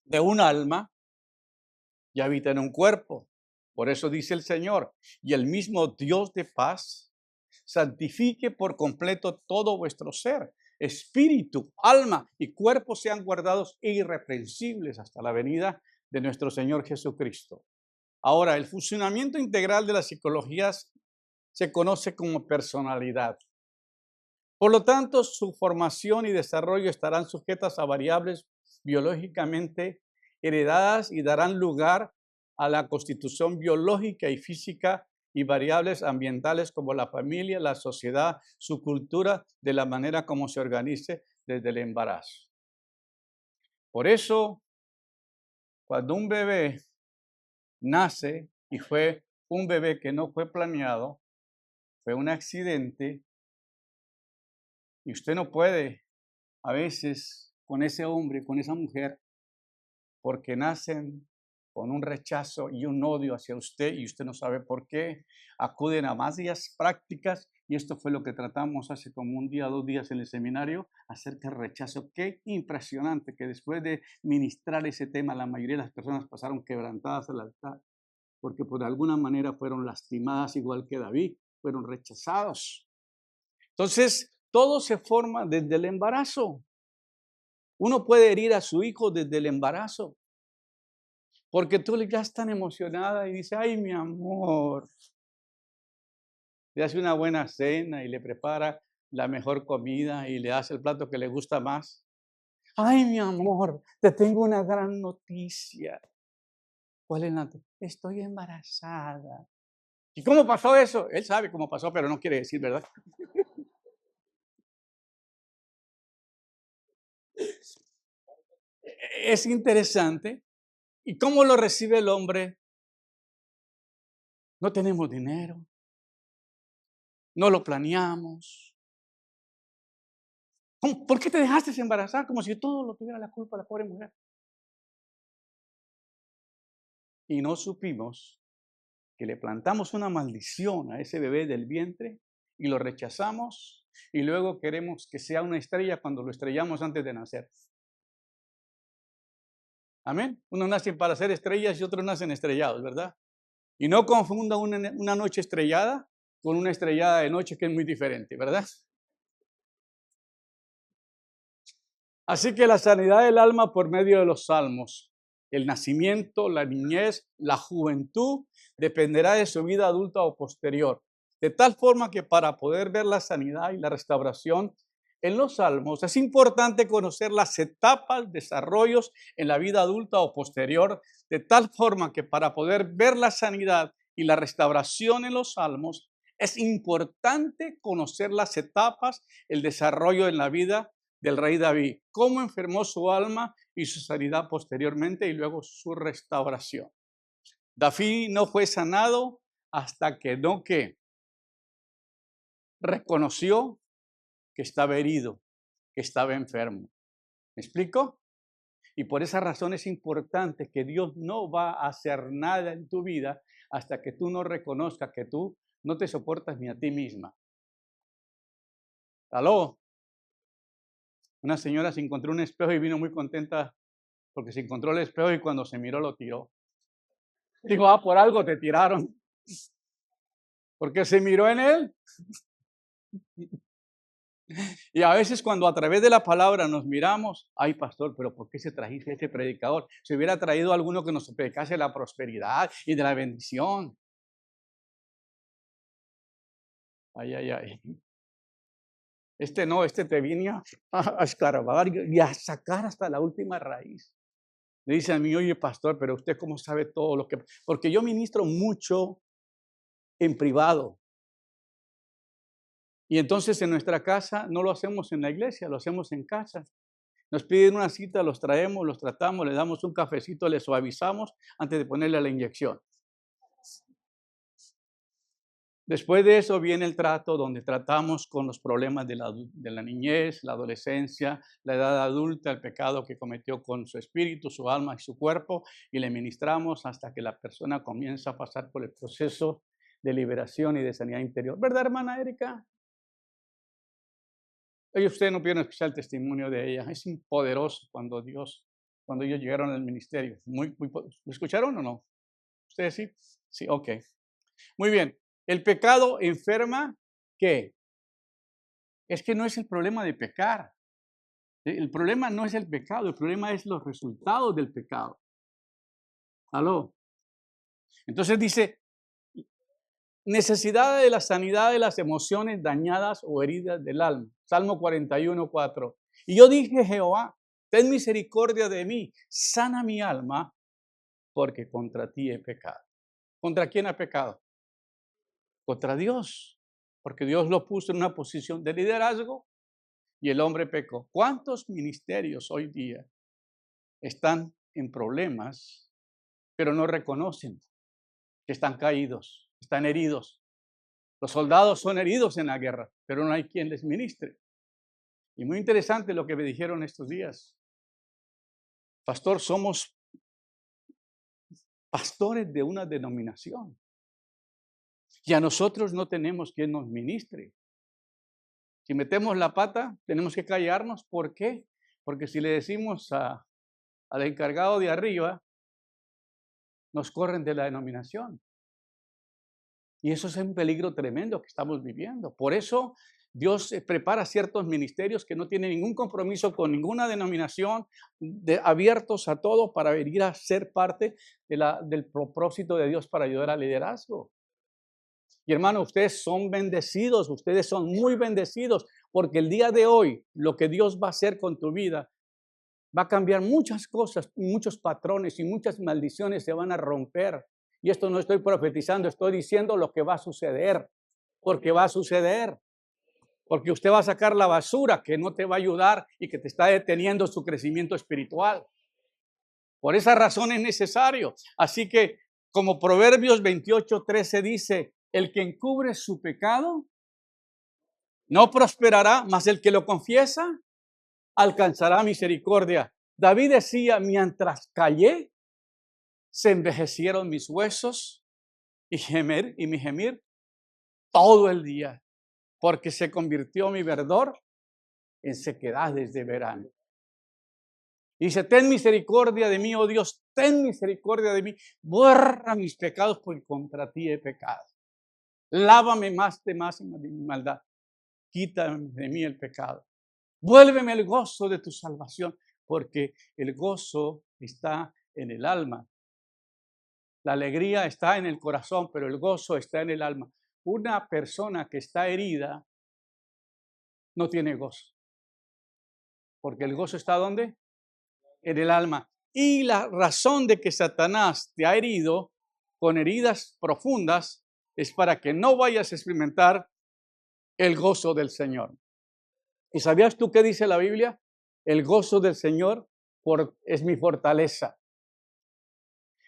[SPEAKER 1] de un alma y habita en un cuerpo. Por eso dice el Señor, y el mismo Dios de paz santifique por completo todo vuestro ser, espíritu, alma y cuerpo sean guardados irreprensibles hasta la venida de nuestro Señor Jesucristo. Ahora, el funcionamiento integral de las psicologías se conoce como personalidad. Por lo tanto, su formación y desarrollo estarán sujetas a variables biológicamente heredadas y darán lugar a la constitución biológica y física y variables ambientales como la familia, la sociedad, su cultura, de la manera como se organice desde el embarazo. Por eso, cuando un bebé nace y fue un bebé que no fue planeado, fue un accidente, Y usted no puede a veces con ese hombre, con esa mujer, porque nacen con un rechazo y un odio hacia usted y usted no sabe por qué, acuden a más días prácticas y esto fue lo que tratamos hace como un día, 2 días en el seminario acerca del rechazo. Qué impresionante que después de ministrar ese tema la mayoría de las personas pasaron quebrantadas al altar porque por alguna manera fueron lastimadas igual que David, fueron rechazados. Entonces, todo se forma desde el embarazo. Uno puede herir a su hijo desde el embarazo. Porque tú ya estás tan emocionada y dice, ay, mi amor. Le hace una buena cena y le prepara la mejor comida y le hace el plato que le gusta más. Ay, mi amor, te tengo una gran noticia. ¿Cuál es la noticia? Estoy embarazada. ¿Y cómo pasó eso? Él sabe cómo pasó, pero no quiere decir, ¿verdad? Es interesante. ¿Y cómo lo recibe el hombre? No tenemos dinero. No lo planeamos. ¿Por qué te dejaste embarazar? Como si todo lo tuviera la culpa la pobre mujer. Y no supimos que le plantamos una maldición a ese bebé del vientre y lo rechazamos y luego queremos que sea una estrella cuando lo estrellamos antes de nacer. Amén. Unos nacen para ser estrellas y otros nacen estrellados, ¿verdad? Y no confunda una noche estrellada con una estrellada de noche que es muy diferente, ¿verdad? Así que la sanidad del alma por medio de los salmos, el nacimiento, la niñez, la juventud, dependerá de su vida adulta o posterior. De tal forma que para poder ver la sanidad y la restauración en los salmos, es importante conocer las etapas, desarrollos en la vida adulta o posterior, de tal forma que para poder ver la sanidad y la restauración en los salmos, es importante conocer las etapas, el desarrollo en la vida del rey David, cómo enfermó su alma y su sanidad posteriormente y luego su restauración. David no fue sanado hasta que no que reconoció que estaba herido, que estaba enfermo. ¿Me explico? Y por esa razón es importante que Dios no va a hacer nada en tu vida hasta que tú no reconozcas que tú no te soportas ni a ti misma. ¿Aló? Una señora se encontró un espejo y vino muy contenta porque se encontró el espejo y cuando se miró lo tiró. Digo, por algo te tiraron. Porque se miró en él. Y a veces cuando a través de la palabra nos miramos, ay pastor, pero ¿por qué se trajiste a este predicador? Se hubiera traído alguno que nos predicase la prosperidad y de la bendición. Ay, ay, ay. Este te vino a escarbar y a sacar hasta la última raíz. Me dice a mí, oye pastor, pero usted cómo sabe todo lo que... Porque yo ministro mucho en privado. Y entonces en nuestra casa no lo hacemos en la iglesia, lo hacemos en casa. Nos piden una cita, los traemos, los tratamos, les damos un cafecito, les suavizamos antes de ponerle la inyección. Después de eso viene el trato donde tratamos con los problemas de la niñez, la adolescencia, la edad adulta, el pecado que cometió con su espíritu, su alma y su cuerpo, y le ministramos hasta que la persona comienza a pasar por el proceso de liberación y de sanidad interior. ¿Verdad, hermana Erika? Oye, ustedes no pudieron escuchar el testimonio de ella. Es poderoso cuando ellos llegaron al ministerio. ¿Lo escucharon o no? ¿Ustedes sí? Sí, ok. Muy bien. El pecado enferma, ¿qué? Es que no es el problema de pecar. El problema no es el pecado, el problema es los resultados del pecado. ¿Aló? Entonces dice, necesidad de la sanidad de las emociones dañadas o heridas del alma. Salmo 41:4. Y yo dije, Jehová, ten misericordia de mí, sana mi alma, porque contra ti he pecado. ¿Contra quién ha pecado? Contra Dios, porque Dios lo puso en una posición de liderazgo y el hombre pecó. ¿Cuántos ministerios hoy día están en problemas, pero no reconocen que están caídos, están heridos? Los soldados son heridos en la guerra, pero no hay quien les ministre. Y muy interesante lo que me dijeron estos días. Pastor, somos pastores de una denominación. Y a nosotros no tenemos quien nos ministre. Si metemos la pata, tenemos que callarnos. ¿Por qué? Porque si le decimos al encargado de arriba, nos corren de la denominación. Y eso es un peligro tremendo que estamos viviendo. Por eso Dios prepara ciertos ministerios que no tienen ningún compromiso con ninguna denominación, abiertos a todo para venir a ser parte del propósito de Dios para ayudar al liderazgo. Y hermano, ustedes son bendecidos, ustedes son muy bendecidos, porque el día de hoy lo que Dios va a hacer con tu vida va a cambiar muchas cosas, muchos patrones y muchas maldiciones se van a romper. Y esto no estoy profetizando, estoy diciendo lo que va a suceder, porque va a suceder. Porque usted va a sacar la basura que no te va a ayudar y que te está deteniendo su crecimiento espiritual. Por esa razón es necesario. Así que, como Proverbios 28:13 dice, el que encubre su pecado no prosperará, mas el que lo confiesa alcanzará misericordia. David decía, mientras callé, se envejecieron mis huesos y mi gemir todo el día, porque se convirtió mi verdor en sequedades de verano. Dice, ten misericordia de mí, oh Dios, ten misericordia de mí, borra mis pecados, porque contra ti he pecado. Lávame más de mi maldad, quítame de mí el pecado. Vuélveme el gozo de tu salvación, porque el gozo está en el alma. La alegría está en el corazón, pero el gozo está en el alma. Una persona que está herida no tiene gozo, porque el gozo está ¿dónde? En el alma. Y la razón de que Satanás te ha herido con heridas profundas es para que no vayas a experimentar el gozo del Señor. ¿Y sabías tú qué dice la Biblia? El gozo del Señor es mi fortaleza.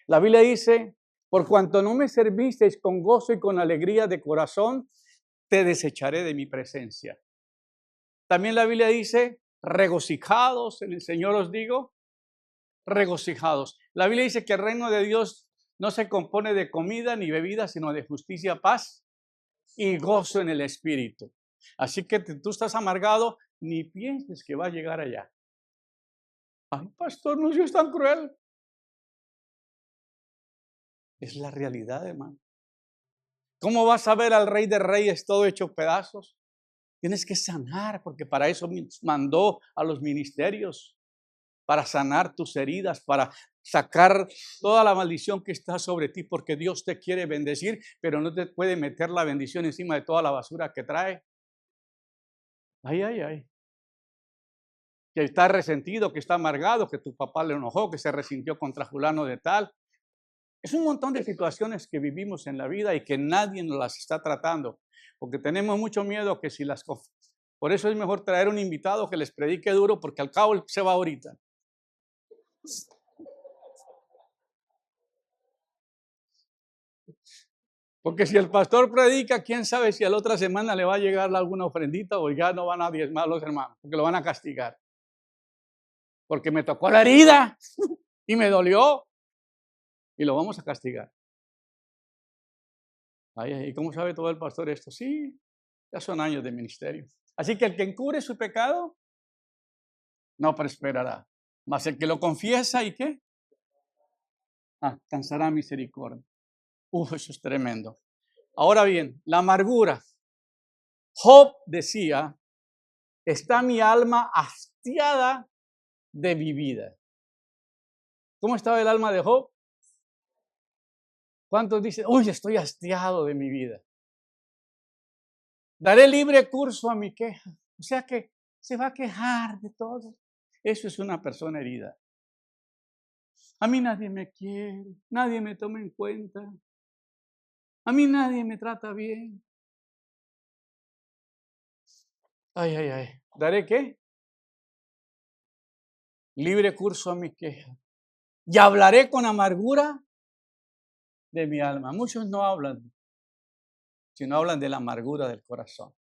[SPEAKER 1] La Biblia dice, por cuanto no me servisteis con gozo y con alegría de corazón, te desecharé de mi presencia. También la Biblia dice, regocijados en el Señor os digo, regocijados. La Biblia dice que el reino de Dios no se compone de comida ni bebida, sino de justicia, paz y gozo en el Espíritu. Así que tú estás amargado, ni pienses que va a llegar allá. Ay, pastor, no seas tan cruel. Es la realidad, hermano. ¿Cómo vas a ver al Rey de Reyes todo hecho pedazos? Tienes que sanar, porque para eso mandó a los ministerios, para sanar tus heridas, para sacar toda la maldición que está sobre ti, porque Dios te quiere bendecir, pero no te puede meter la bendición encima de toda la basura que trae. Ay, ay, ay. Que está resentido, que está amargado, que tu papá le enojó, que se resintió contra fulano de tal. Es un montón de situaciones que vivimos en la vida y que nadie nos las está tratando, porque tenemos mucho miedo que si las... Por eso es mejor traer un invitado que les predique duro, porque al cabo él se va ahorita. Porque si el pastor predica, quién sabe si a la otra semana le va a llegar alguna ofrendita o ya no van a diezmar los hermanos, porque lo van a castigar. Porque me tocó la herida y me dolió y lo vamos a castigar. Ay, ¿y cómo sabe todo el pastor esto? Sí, ya son años de ministerio. Así que el que encubre su pecado no prosperará. Mas el que lo confiesa y ¿qué? Alcanzará misericordia. Eso es tremendo. Ahora bien, la amargura. Job decía, está mi alma hastiada de mi vida. ¿Cómo estaba el alma de Job? ¿Cuántos dicen, uy, estoy hastiado de mi vida? Daré libre curso a mi queja. O sea que se va a quejar de todo. Eso es una persona herida. A mí nadie me quiere, nadie me toma en cuenta. A mí nadie me trata bien. Ay, ay, ay. ¿Daré qué? Libre curso a mi queja. Y hablaré con amargura de mi alma. Muchos no hablan, sino hablan de la amargura del corazón,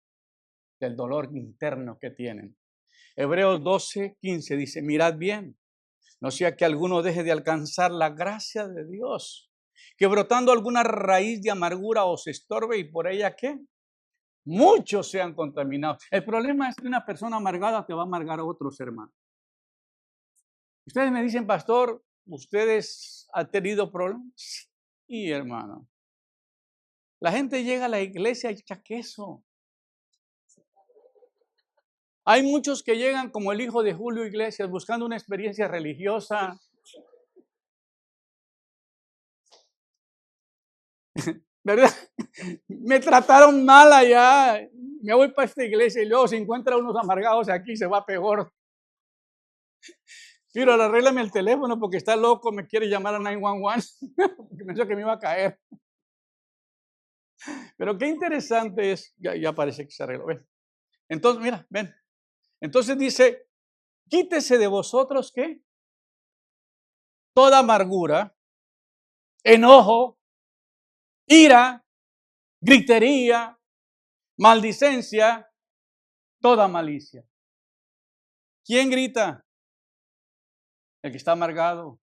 [SPEAKER 1] del dolor interno que tienen. Hebreos 12:15 dice, mirad bien, no sea que alguno deje de alcanzar la gracia de Dios, que brotando alguna raíz de amargura os estorbe y por ella, ¿qué? Muchos sean contaminados. El problema es que una persona amargada te va a amargar a otros, hermanos. Ustedes me dicen, pastor, ¿ustedes han tenido problemas? Sí, hermano. La gente llega a la iglesia y echa queso. Hay muchos que llegan como el hijo de Julio Iglesias buscando una experiencia religiosa. ¿Verdad? Me trataron mal allá. Me voy para esta iglesia y luego se encuentra unos amargados aquí, se va peor. Pero arréglame el teléfono porque está loco, me quiere llamar a 911 porque pensó que me iba a caer. Pero qué interesante es, ya parece que se arregló. Ven. Entonces, mira, ven. Entonces dice, quítese de vosotros, ¿qué? Toda amargura, enojo, ira, gritería, maldicencia, toda malicia. ¿Quién grita? El que está amargado.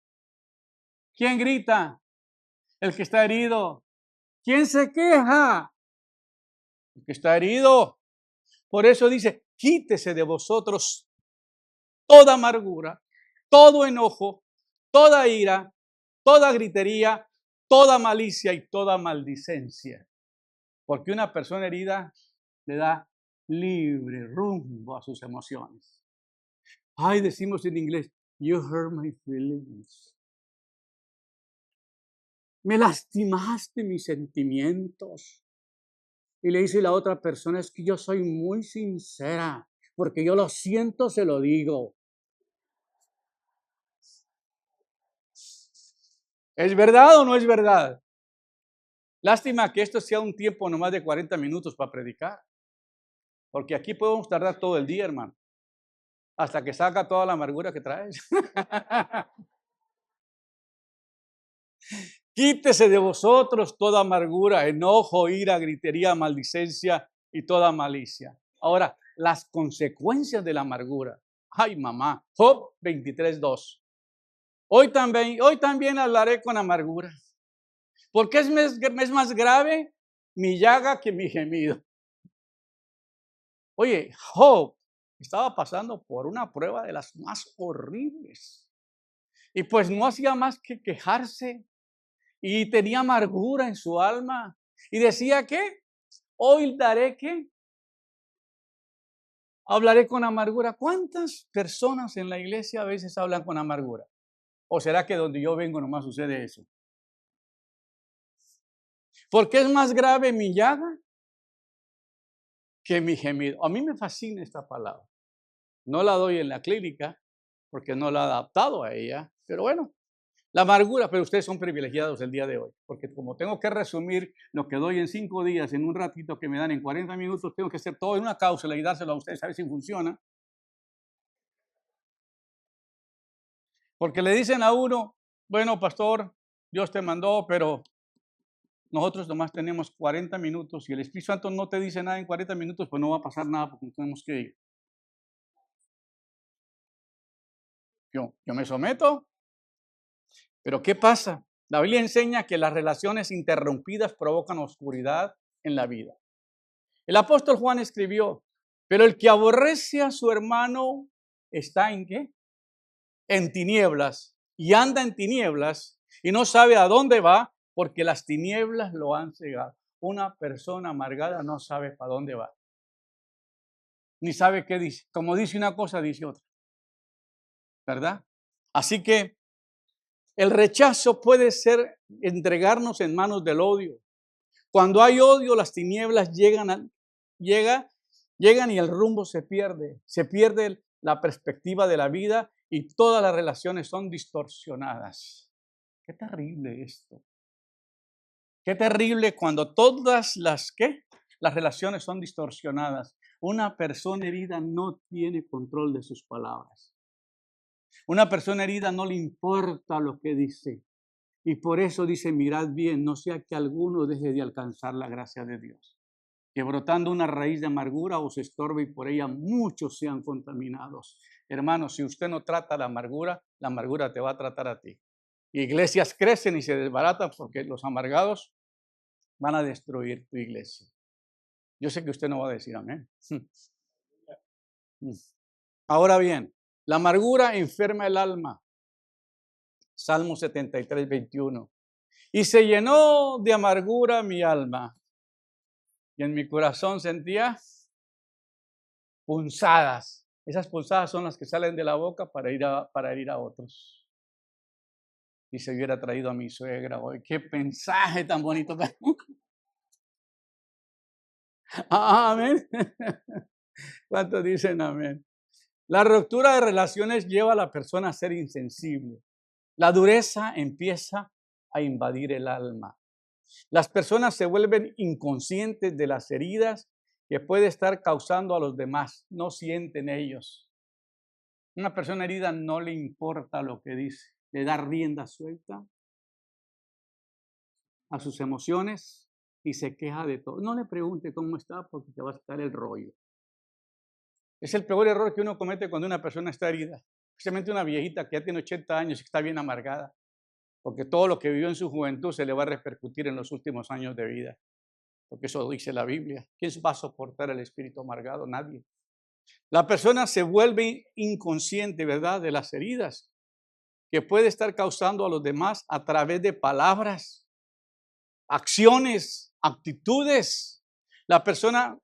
[SPEAKER 1] ¿Quién grita? El que está herido. ¿Quién se queja? El que está herido. Por eso dice, quítese de vosotros toda amargura, todo enojo, toda ira, toda gritería, toda malicia y toda maldicencia. Porque una persona herida le da libre rumbo a sus emociones. Ay, decimos en inglés, you hurt my feelings. Me lastimaste mis sentimientos. Y le dice la otra persona, es que yo soy muy sincera, porque yo lo siento, se lo digo. ¿Es verdad o no es verdad? Lástima que esto sea un tiempo nomás de 40 minutos para predicar. Porque aquí podemos tardar todo el día, hermano. Hasta que saca toda la amargura que traes. Quítese de vosotros toda amargura, enojo, ira, gritería, maldicencia y toda malicia. Ahora, las consecuencias de la amargura. Ay, mamá. Job 23:2. Hoy también hablaré con amargura. Porque es más grave mi llaga que mi gemido. Oye, Job estaba pasando por una prueba de las más horribles. Y pues no hacía más que quejarse. Y tenía amargura en su alma. Y decía que hoy daré que hablaré con amargura. ¿Cuántas personas en la iglesia a veces hablan con amargura? ¿O será que donde yo vengo nomás sucede eso? Porque es más grave mi llaga que mi gemido. A mí me fascina esta palabra. No la doy en la clínica porque no la he adaptado a ella. Pero bueno, la amargura, pero ustedes son privilegiados el día de hoy, porque como tengo que resumir lo que doy en 5 días, en un ratito que me dan en 40 minutos, tengo que hacer todo en una cápsula y dárselo a ustedes a ver si funciona. Porque le dicen a uno, bueno, pastor, Dios te mandó, pero nosotros nomás tenemos 40 minutos y el Espíritu Santo no te dice nada en 40 minutos, pues no va a pasar nada porque tenemos que ir. Yo me someto, pero ¿qué pasa? La Biblia enseña que las relaciones interrumpidas provocan oscuridad en la vida. El apóstol Juan escribió, pero el que aborrece a su hermano está ¿en qué? En tinieblas y anda en tinieblas y no sabe a dónde va porque las tinieblas lo han cegado. Una persona amargada no sabe para dónde va, ni sabe qué dice. Como dice una cosa, dice otra, ¿verdad? Así que el rechazo puede ser entregarnos en manos del odio. Cuando hay odio, las tinieblas llegan y el rumbo se pierde la perspectiva de la vida y todas las relaciones son distorsionadas. Qué terrible esto. Qué terrible cuando todas las relaciones son distorsionadas. Una persona herida no tiene control de sus palabras. Una persona herida no le importa lo que dice. Y por eso dice, mirad bien, no sea que alguno deje de alcanzar la gracia de Dios. que brotando una raíz de amargura os estorbe y por ella muchos sean contaminados. Hermano, si usted no trata la amargura te va a tratar a ti. Iglesias crecen y se desbaratan porque los amargados van a destruir tu iglesia. Yo sé que usted no va a decir amén. Ahora bien, la amargura enferma el alma. Salmo 73, 21. Y se llenó de amargura mi alma. Y en mi corazón sentía punzadas. Esas punzadas son las que salen de la boca para herir a otros. Y se hubiera traído a mi suegra hoy. ¡Qué mensaje tan bonito! Amén. ¿Cuántos dicen amén? La ruptura de relaciones lleva a la persona a ser insensible. La dureza empieza a invadir el alma. Las personas se vuelven inconscientes de las heridas que puede estar causando a los demás. No sienten ellos. Una persona herida no le importa lo que dice. Le da rienda suelta a sus emociones y se queja de todo. No le pregunte cómo está porque te va a quitar el rollo. Es el peor error que uno comete cuando una persona está herida. Especialmente una viejita que ya tiene 80 años y está bien amargada. Porque todo lo que vivió en su juventud se le va a repercutir en los últimos años de vida. Porque eso dice la Biblia. ¿Quién va a soportar el espíritu amargado? Nadie. La persona se vuelve inconsciente, ¿verdad?, de las heridas que puede estar causando a los demás a través de palabras, acciones, actitudes. La persona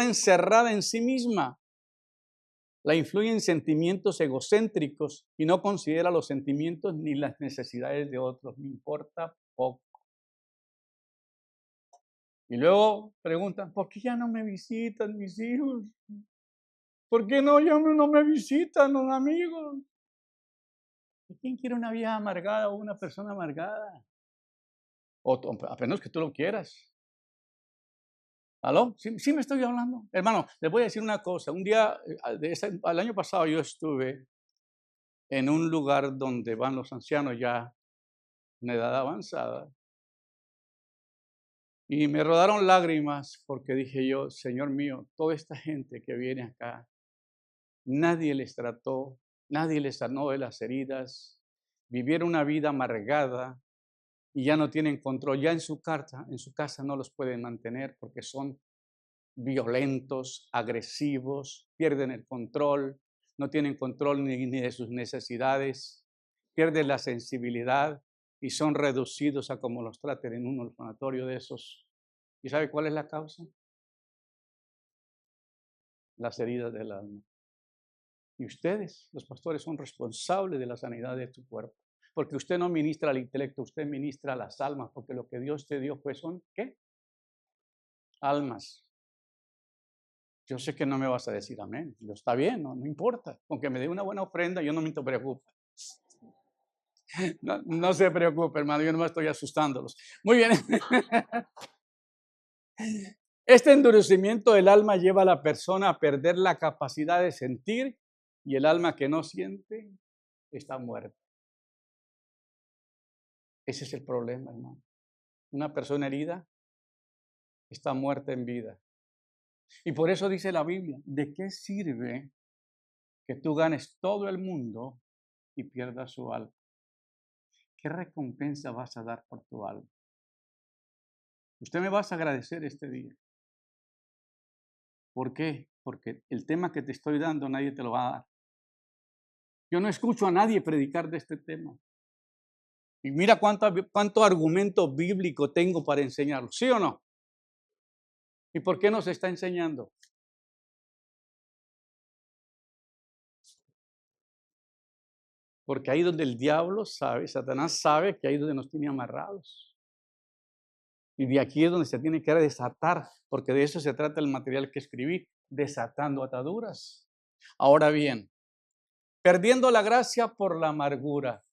[SPEAKER 1] encerrada en sí misma la influyen sentimientos egocéntricos y no considera los sentimientos ni las necesidades de otros. Me importa poco. Y luego preguntan, ¿por qué ya no me visitan mis hijos? ¿Por qué ya no me visitan los amigos? ¿Y quién quiere una vieja amargada o una persona amargada? O a menos que tú lo quieras. ¿Aló? ¿Sí me estoy hablando? Hermano, les voy a decir una cosa. Un día, al año pasado yo estuve en un lugar donde van los ancianos ya en edad avanzada. Y me rodaron lágrimas porque dije yo, Señor mío, toda esta gente que viene acá, nadie les trató, nadie les sanó de las heridas, vivieron una vida amargada y ya no tienen control. Ya en su casa no los pueden mantener porque son violentos, agresivos, pierden el control, no tienen control ni de sus necesidades, pierden la sensibilidad y son reducidos a como los traten en un orfanatorio de esos. ¿Y sabe cuál es la causa? Las heridas del alma. Y ustedes, los pastores, son responsables de la sanidad de tu cuerpo. Porque usted no ministra al intelecto, usted ministra a las almas, porque lo que Dios te dio pues son, ¿qué? Almas. Yo sé que no me vas a decir amén. Yo, está bien, no importa. Aunque me dé una buena ofrenda, yo no me preocupo. No se preocupe, hermano, yo no me estoy asustándolos. Muy bien. Este endurecimiento del alma lleva a la persona a perder la capacidad de sentir y el alma que no siente está muerta. Ese es el problema, hermano. Una persona herida está muerta en vida. Y por eso dice la Biblia, ¿de qué sirve que tú ganes todo el mundo y pierdas su alma? ¿Qué recompensa vas a dar por tu alma? Usted me vas a agradecer este día. ¿Por qué? Porque el tema que te estoy dando nadie te lo va a dar. Yo no escucho a nadie predicar de este tema. Y mira cuánto argumento bíblico tengo para enseñarlo. ¿Sí o no? ¿Y por qué nos está enseñando? Porque ahí donde el diablo sabe, Satanás sabe que ahí es donde nos tiene amarrados. Y de aquí es donde se tiene que desatar, porque de eso se trata el material que escribí, desatando ataduras. Ahora bien, perdiendo la gracia por la amargura.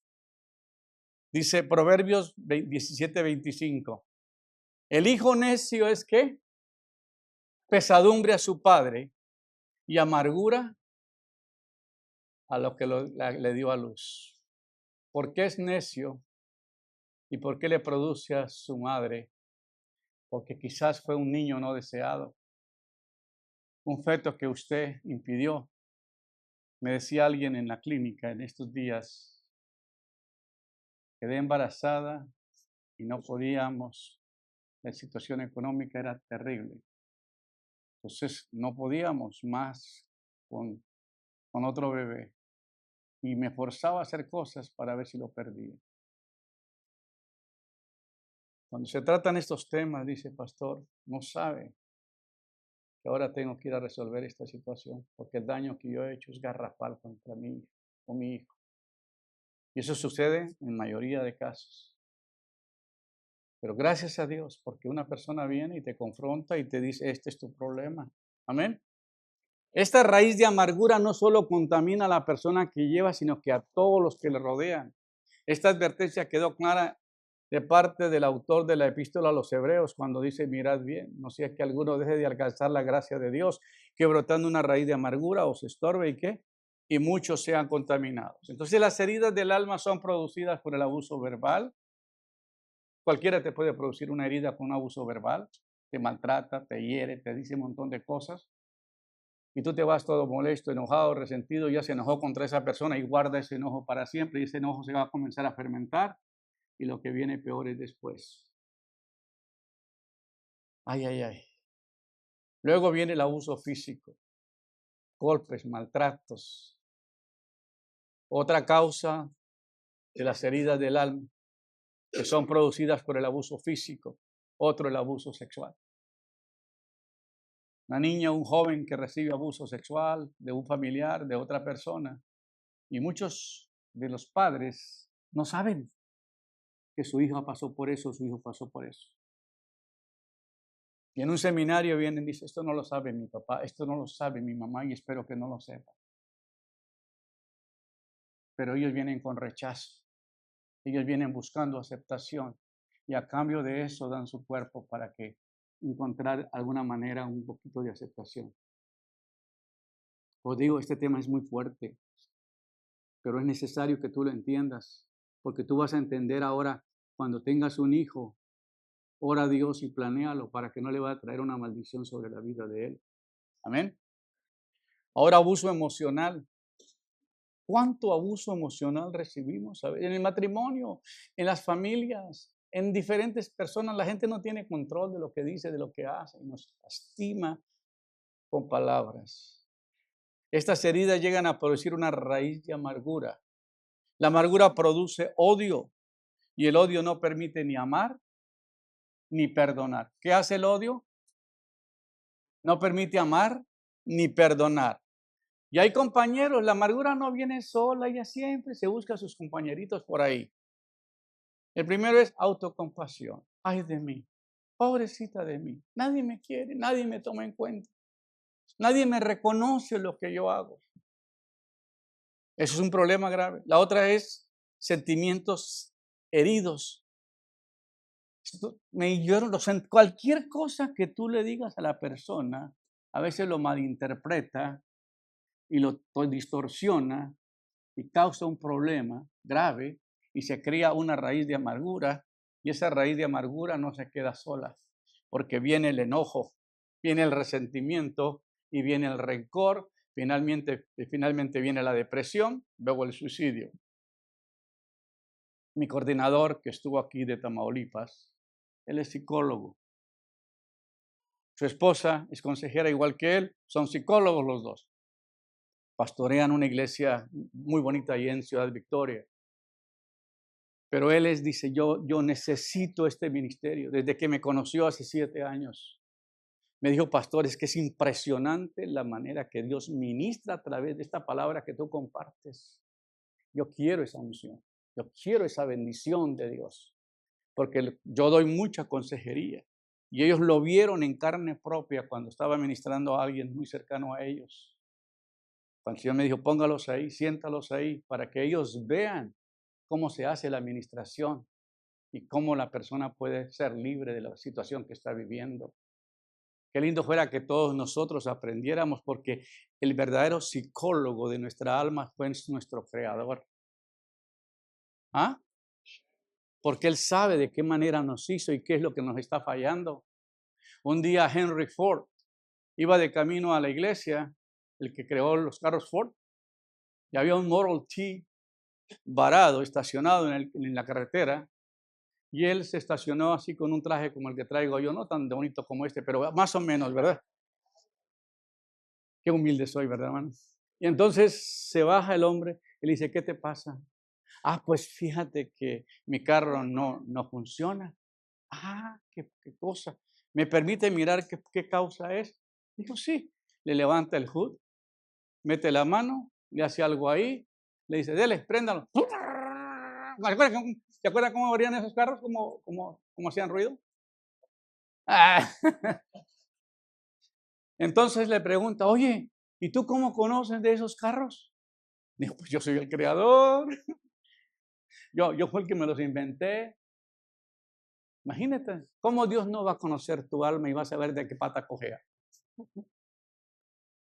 [SPEAKER 1] Dice Proverbios 17:25. El hijo necio es ¿qué? Pesadumbre a su padre y amargura a lo que le dio a luz. ¿Por qué es necio? ¿Y por qué le produce a su madre porque quizás fue un niño no deseado, un feto que usted impidió. Me decía alguien en la clínica en estos días, quedé embarazada y no podíamos, la situación económica era terrible. Entonces no podíamos más con otro bebé y me forzaba a hacer cosas para ver si lo perdía. Cuando se tratan estos temas, dice pastor, no sabe que ahora tengo que ir a resolver esta situación porque el daño que yo he hecho es garrafal contra mí o mi hijo. Y eso sucede en mayoría de casos. Pero gracias a Dios, porque una persona viene y te confronta y te dice, este es tu problema. Amén. Esta raíz de amargura no solo contamina a la persona que lleva, sino que a todos los que le rodean. Esta advertencia quedó clara de parte del autor de la epístola a los hebreos cuando dice, mirad bien, no sea que alguno deje de alcanzar la gracia de Dios, que brotando una raíz de amargura os estorbe y qué, y muchos sean contaminados. Entonces las heridas del alma son producidas por el abuso verbal. Cualquiera te puede producir una herida con un abuso verbal, te maltrata, te hiere, te dice un montón de cosas. Y tú te vas todo molesto, enojado, resentido, ya se enojó contra esa persona y guarda ese enojo para siempre y ese enojo se va a comenzar a fermentar y lo que viene peor es después. Ay, ay, ay. Luego viene el abuso físico, golpes, maltratos. Otra causa de las heridas del alma que son producidas por el abuso físico, otro el abuso sexual. Una niña, un joven que recibe abuso sexual de un familiar, de otra persona. Y muchos de los padres no saben que su hija pasó por eso, su hijo pasó por eso. Y en un seminario vienen y dicen, esto no lo sabe mi papá, esto no lo sabe mi mamá y espero que no lo sepa. Pero ellos vienen con rechazo, ellos vienen buscando aceptación y a cambio de eso dan su cuerpo para que encontrar alguna manera un poquito de aceptación. Os digo, este tema es muy fuerte, pero es necesario que tú lo entiendas, porque tú vas a entender ahora cuando tengas un hijo, ora a Dios y planéalo para que no le vaya a traer una maldición sobre la vida de él. Amén. Ahora, abuso emocional. ¿Cuánto abuso emocional recibimos? En el matrimonio, en las familias, en diferentes personas, la gente no tiene control de lo que dice, de lo que hace, y nos lastima con palabras. Estas heridas llegan a producir una raíz de amargura. La amargura produce odio y el odio no permite ni amar ni perdonar. ¿Qué hace el odio? No permite amar ni perdonar. Y hay compañeros, la amargura no viene sola, ella siempre se busca a sus compañeritos por ahí. El primero es autocompasión. Ay de mí, pobrecita de mí. Nadie me quiere, nadie me toma en cuenta. Nadie me reconoce lo que yo hago. Eso es un problema grave. La otra es sentimientos heridos. Cualquier cosa que tú le digas a la persona, a veces lo malinterpreta y lo distorsiona y causa un problema grave y se crea una raíz de amargura y esa raíz de amargura no se queda sola porque viene el enojo, viene el resentimiento y viene el rencor, finalmente viene la depresión, luego el suicidio. Mi coordinador que estuvo aquí de Tamaulipas, él es psicólogo. Su esposa es consejera igual que él, son psicólogos los dos. Pastorean una iglesia muy bonita ahí en Ciudad Victoria. Pero él dice, yo necesito este ministerio. Desde que me conoció hace 7 años, me dijo, pastor, es que es impresionante la manera que Dios ministra a través de esta palabra que tú compartes. Yo quiero esa unción, yo quiero esa bendición de Dios, porque yo doy mucha consejería. Y ellos lo vieron en carne propia cuando estaba ministrando a alguien muy cercano a ellos. Cuando el Señor me dijo, póngalos ahí, siéntalos ahí, para que ellos vean cómo se hace la administración y cómo la persona puede ser libre de la situación que está viviendo. Qué lindo fuera que todos nosotros aprendiéramos, porque el verdadero psicólogo de nuestra alma fue nuestro Creador. ¿Ah? Porque Él sabe de qué manera nos hizo y qué es lo que nos está fallando. Un día Henry Ford iba de camino a la iglesia, el que creó los carros Ford, y había un Model T varado, estacionado en la carretera, y él se estacionó así con un traje como el que traigo yo, no tan bonito como este, pero más o menos, ¿verdad? Qué humilde soy, ¿verdad, hermano? Y entonces se baja el hombre y le dice, ¿qué te pasa? Ah, pues fíjate que mi carro no funciona. Ah, qué cosa. ¿Me permite mirar qué causa es? Dijo, sí. Le levanta el hood, mete la mano, le hace algo ahí, le dice, dele, préndalo. ¿Se acuerdan cómo abrían esos carros? ¿Cómo hacían ruido? Ah. Entonces le pregunta, oye, ¿y tú cómo conoces de esos carros? Dijo, pues yo soy el creador. Yo fui el que me los inventé. Imagínate, ¿cómo Dios no va a conocer tu alma y va a saber de qué pata cojea?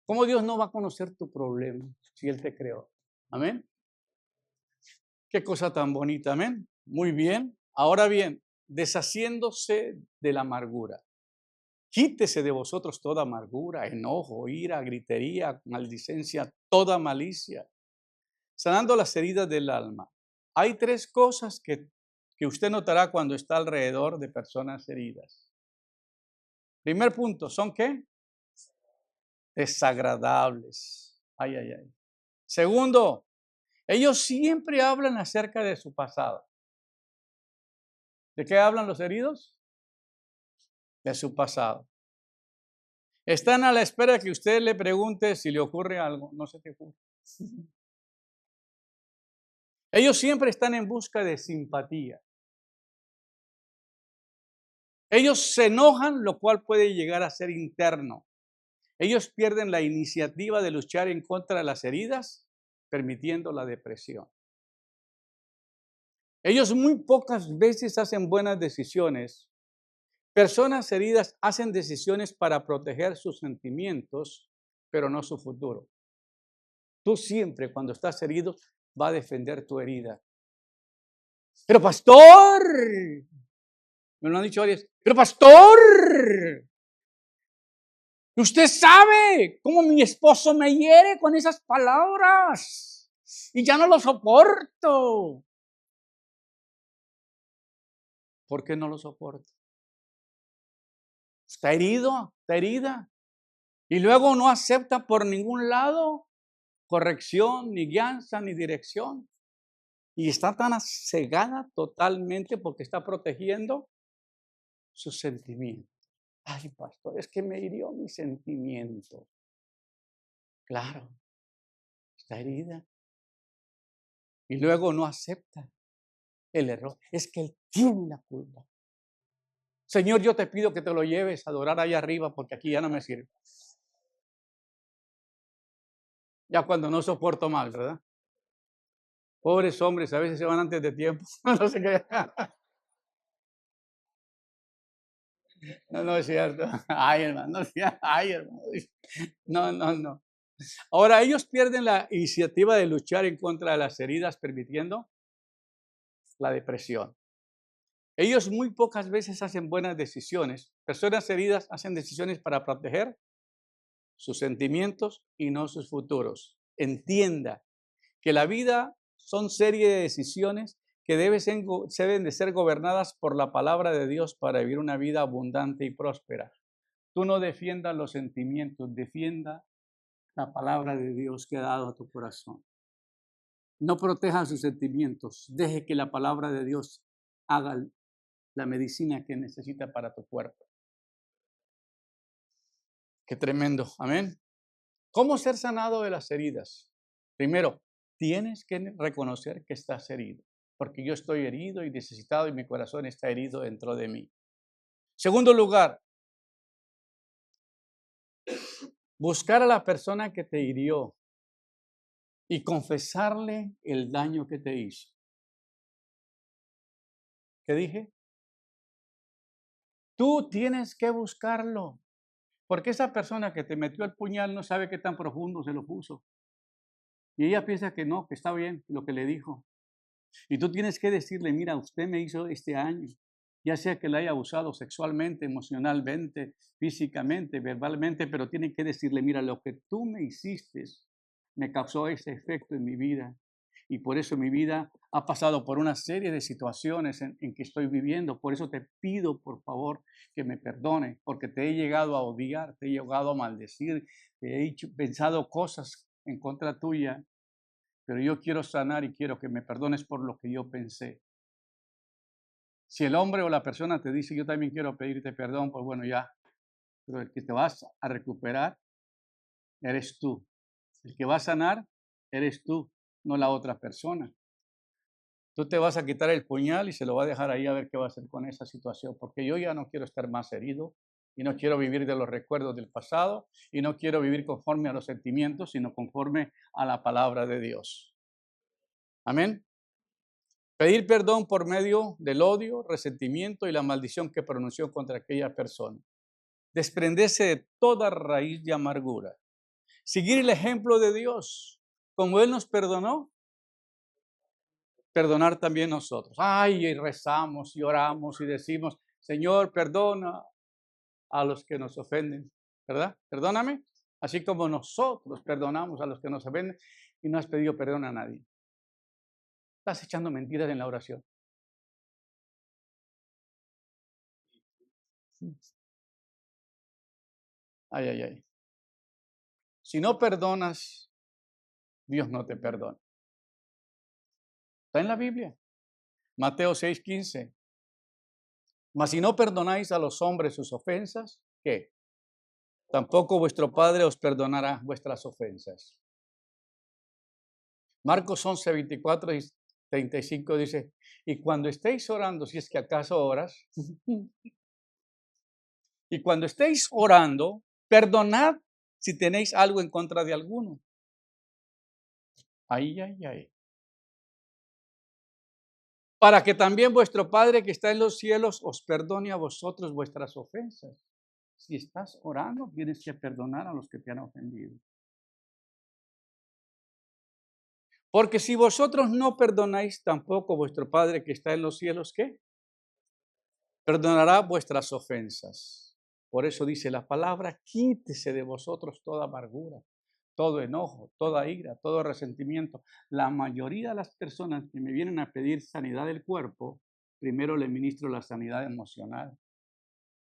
[SPEAKER 1] ¿Cómo Dios no va a conocer tu problema si Él te creó? Amén. Qué cosa tan bonita, amén. Muy bien. Ahora bien, deshaciéndose de la amargura. Quítese de vosotros toda amargura, enojo, ira, gritería, maldicencia, toda malicia, sanando las heridas del alma. Hay tres cosas que usted notará cuando está alrededor de personas heridas. Primer punto, ¿son qué? Desagradables. Ay, ay, ay. Segundo, ellos siempre hablan acerca de su pasado. ¿De qué hablan los heridos? De su pasado. Están a la espera que usted le pregunte si le ocurre algo. No se te ocurre. Ellos siempre están en busca de simpatía. Ellos se enojan, lo cual puede llegar a ser interno. Ellos pierden la iniciativa de luchar en contra de las heridas, permitiendo la depresión. Ellos muy pocas veces hacen buenas decisiones. Personas heridas hacen decisiones para proteger sus sentimientos, pero no su futuro. Tú siempre, cuando estás herido, vas a defender tu herida. Pero pastor, me lo han dicho varios, pero pastor, usted sabe cómo mi esposo me hiere con esas palabras y ya no lo soporto. ¿Por qué no lo soporto? Está herido, está herida. Y luego no acepta por ningún lado corrección, ni guianza, ni dirección. Y está tan cegada totalmente porque está protegiendo sus sentimientos. Ay, pastor, es que me hirió mi sentimiento. Claro, está herida. Y luego no acepta el error. Es que él tiene la culpa. Señor, yo te pido que te lo lleves a adorar allá arriba porque aquí ya no me sirve. Ya cuando no soporto más, ¿verdad? Pobres hombres, a veces se van antes de tiempo. No sé qué. No es cierto. Ay, hermano, ay, hermano. No. Ahora, ellos pierden la iniciativa de luchar en contra de las heridas, permitiendo la depresión. Ellos muy pocas veces hacen buenas decisiones. Personas heridas hacen decisiones para proteger sus sentimientos y no sus futuros. Entienda que la vida son serie de decisiones que deben de ser gobernadas por la palabra de Dios para vivir una vida abundante y próspera. Tú no defiendas los sentimientos, defienda la palabra de Dios que ha dado a tu corazón. No proteja sus sentimientos, deje que la palabra de Dios haga la medicina que necesita para tu cuerpo. Qué tremendo, amén. ¿Cómo ser sanado de las heridas? Primero, tienes que reconocer que estás herido, porque yo estoy herido y necesitado y mi corazón está herido dentro de mí. Segundo lugar, buscar a la persona que te hirió y confesarle el daño que te hizo. ¿Qué dije? Tú tienes que buscarlo, porque esa persona que te metió el puñal no sabe qué tan profundo se lo puso. Y ella piensa que no, que está bien lo que le dijo. Y tú tienes que decirle, mira, usted me hizo este daño. ya sea que la haya abusado sexualmente, emocionalmente, físicamente, verbalmente, pero tiene que decirle, mira, lo que tú me hiciste me causó ese efecto en mi vida. Y por eso mi vida ha pasado por una serie de situaciones en que estoy viviendo. Por eso te pido, por favor, que me perdone, porque te he llegado a odiar, te he llegado a maldecir, te he pensado cosas en contra tuya, pero yo quiero sanar y quiero que me perdones por lo que yo pensé. Si el hombre o la persona te dice, yo también quiero pedirte perdón, pues bueno, ya, pero el que te vas a recuperar eres tú. El que va a sanar eres tú, no la otra persona. Tú te vas a quitar el puñal y se lo va a dejar ahí a ver qué va a hacer con esa situación, porque yo ya no quiero estar más herido y no quiero vivir de los recuerdos del pasado y no quiero vivir conforme a los sentimientos, sino conforme a la palabra de Dios. Amén. Pedir perdón por medio del odio, resentimiento y la maldición que pronunció contra aquella persona. Desprenderse de toda raíz de amargura. Seguir el ejemplo de Dios. Como Él nos perdonó, perdonar también nosotros. Ay, y rezamos y oramos y decimos, Señor, perdona a los que nos ofenden, ¿verdad? Perdóname, así como nosotros perdonamos a los que nos ofenden y no has pedido perdón a nadie. Estás echando mentiras en la oración. Ay, ay, ay. Si no perdonas, Dios no te perdona. Está en la Biblia. Mateo 6:15. Mas si no perdonáis a los hombres sus ofensas, ¿qué? Tampoco vuestro Padre os perdonará vuestras ofensas. Marcos 11:24 y 35 dice, y cuando estéis orando, si es que acaso oras, y cuando estéis orando, perdonad si tenéis algo en contra de alguno. Ay, ay, ay. Para que también vuestro Padre que está en los cielos os perdone a vosotros vuestras ofensas. Si estás orando, tienes que perdonar a los que te han ofendido. Porque si vosotros no perdonáis, tampoco vuestro Padre que está en los cielos, ¿qué? Perdonará vuestras ofensas. Por eso dice la palabra, quítese de vosotros toda amargura, todo enojo, toda ira, todo resentimiento. La mayoría de las personas que me vienen a pedir sanidad del cuerpo, primero les ministro la sanidad emocional.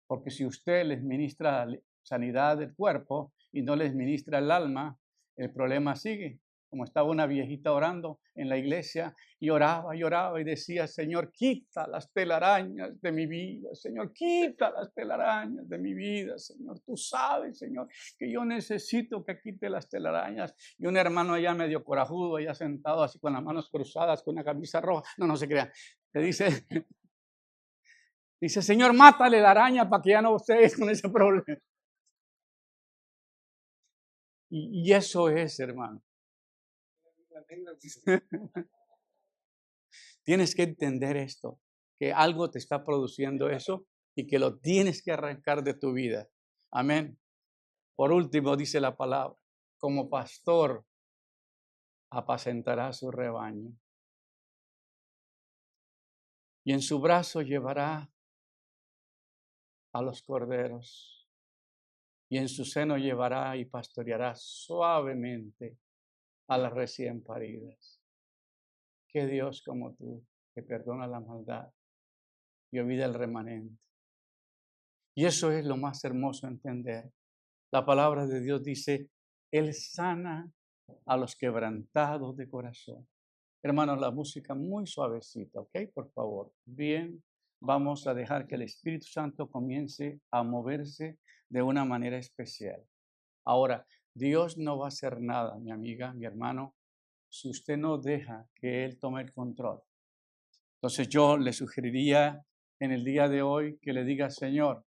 [SPEAKER 1] Porque si usted les ministra sanidad del cuerpo y no les ministra el alma, el problema sigue. Como estaba una viejita orando en la iglesia y oraba y decía, Señor, quita las telarañas de mi vida, Señor, quita las telarañas de mi vida, Señor. Tú sabes, Señor, que yo necesito que quite las telarañas. Y un hermano allá medio corajudo, allá sentado así con las manos cruzadas, con una camisa roja, no se crean, le dice, dice, Señor, mátale la araña para que ya no estés con ese problema. Y eso es, hermano. Tienes que entender esto, que algo te está produciendo eso y que lo tienes que arrancar de tu vida. Amén. Por último, dice la palabra, como pastor apacentará su rebaño y en su brazo llevará a los corderos y en su seno llevará y pastoreará suavemente a las recién paridas. Que Dios como tú, que perdona la maldad y olvida el remanente. Y eso es lo más hermoso entender. La palabra de Dios dice, Él sana a los quebrantados de corazón. Hermanos, la música muy suavecita, ¿ok? Por favor. Bien, vamos a dejar que el Espíritu Santo comience a moverse de una manera especial. Ahora, Dios no va a hacer nada, mi amiga, mi hermano, si usted no deja que Él tome el control. Entonces yo le sugeriría en el día de hoy que le diga, Señor,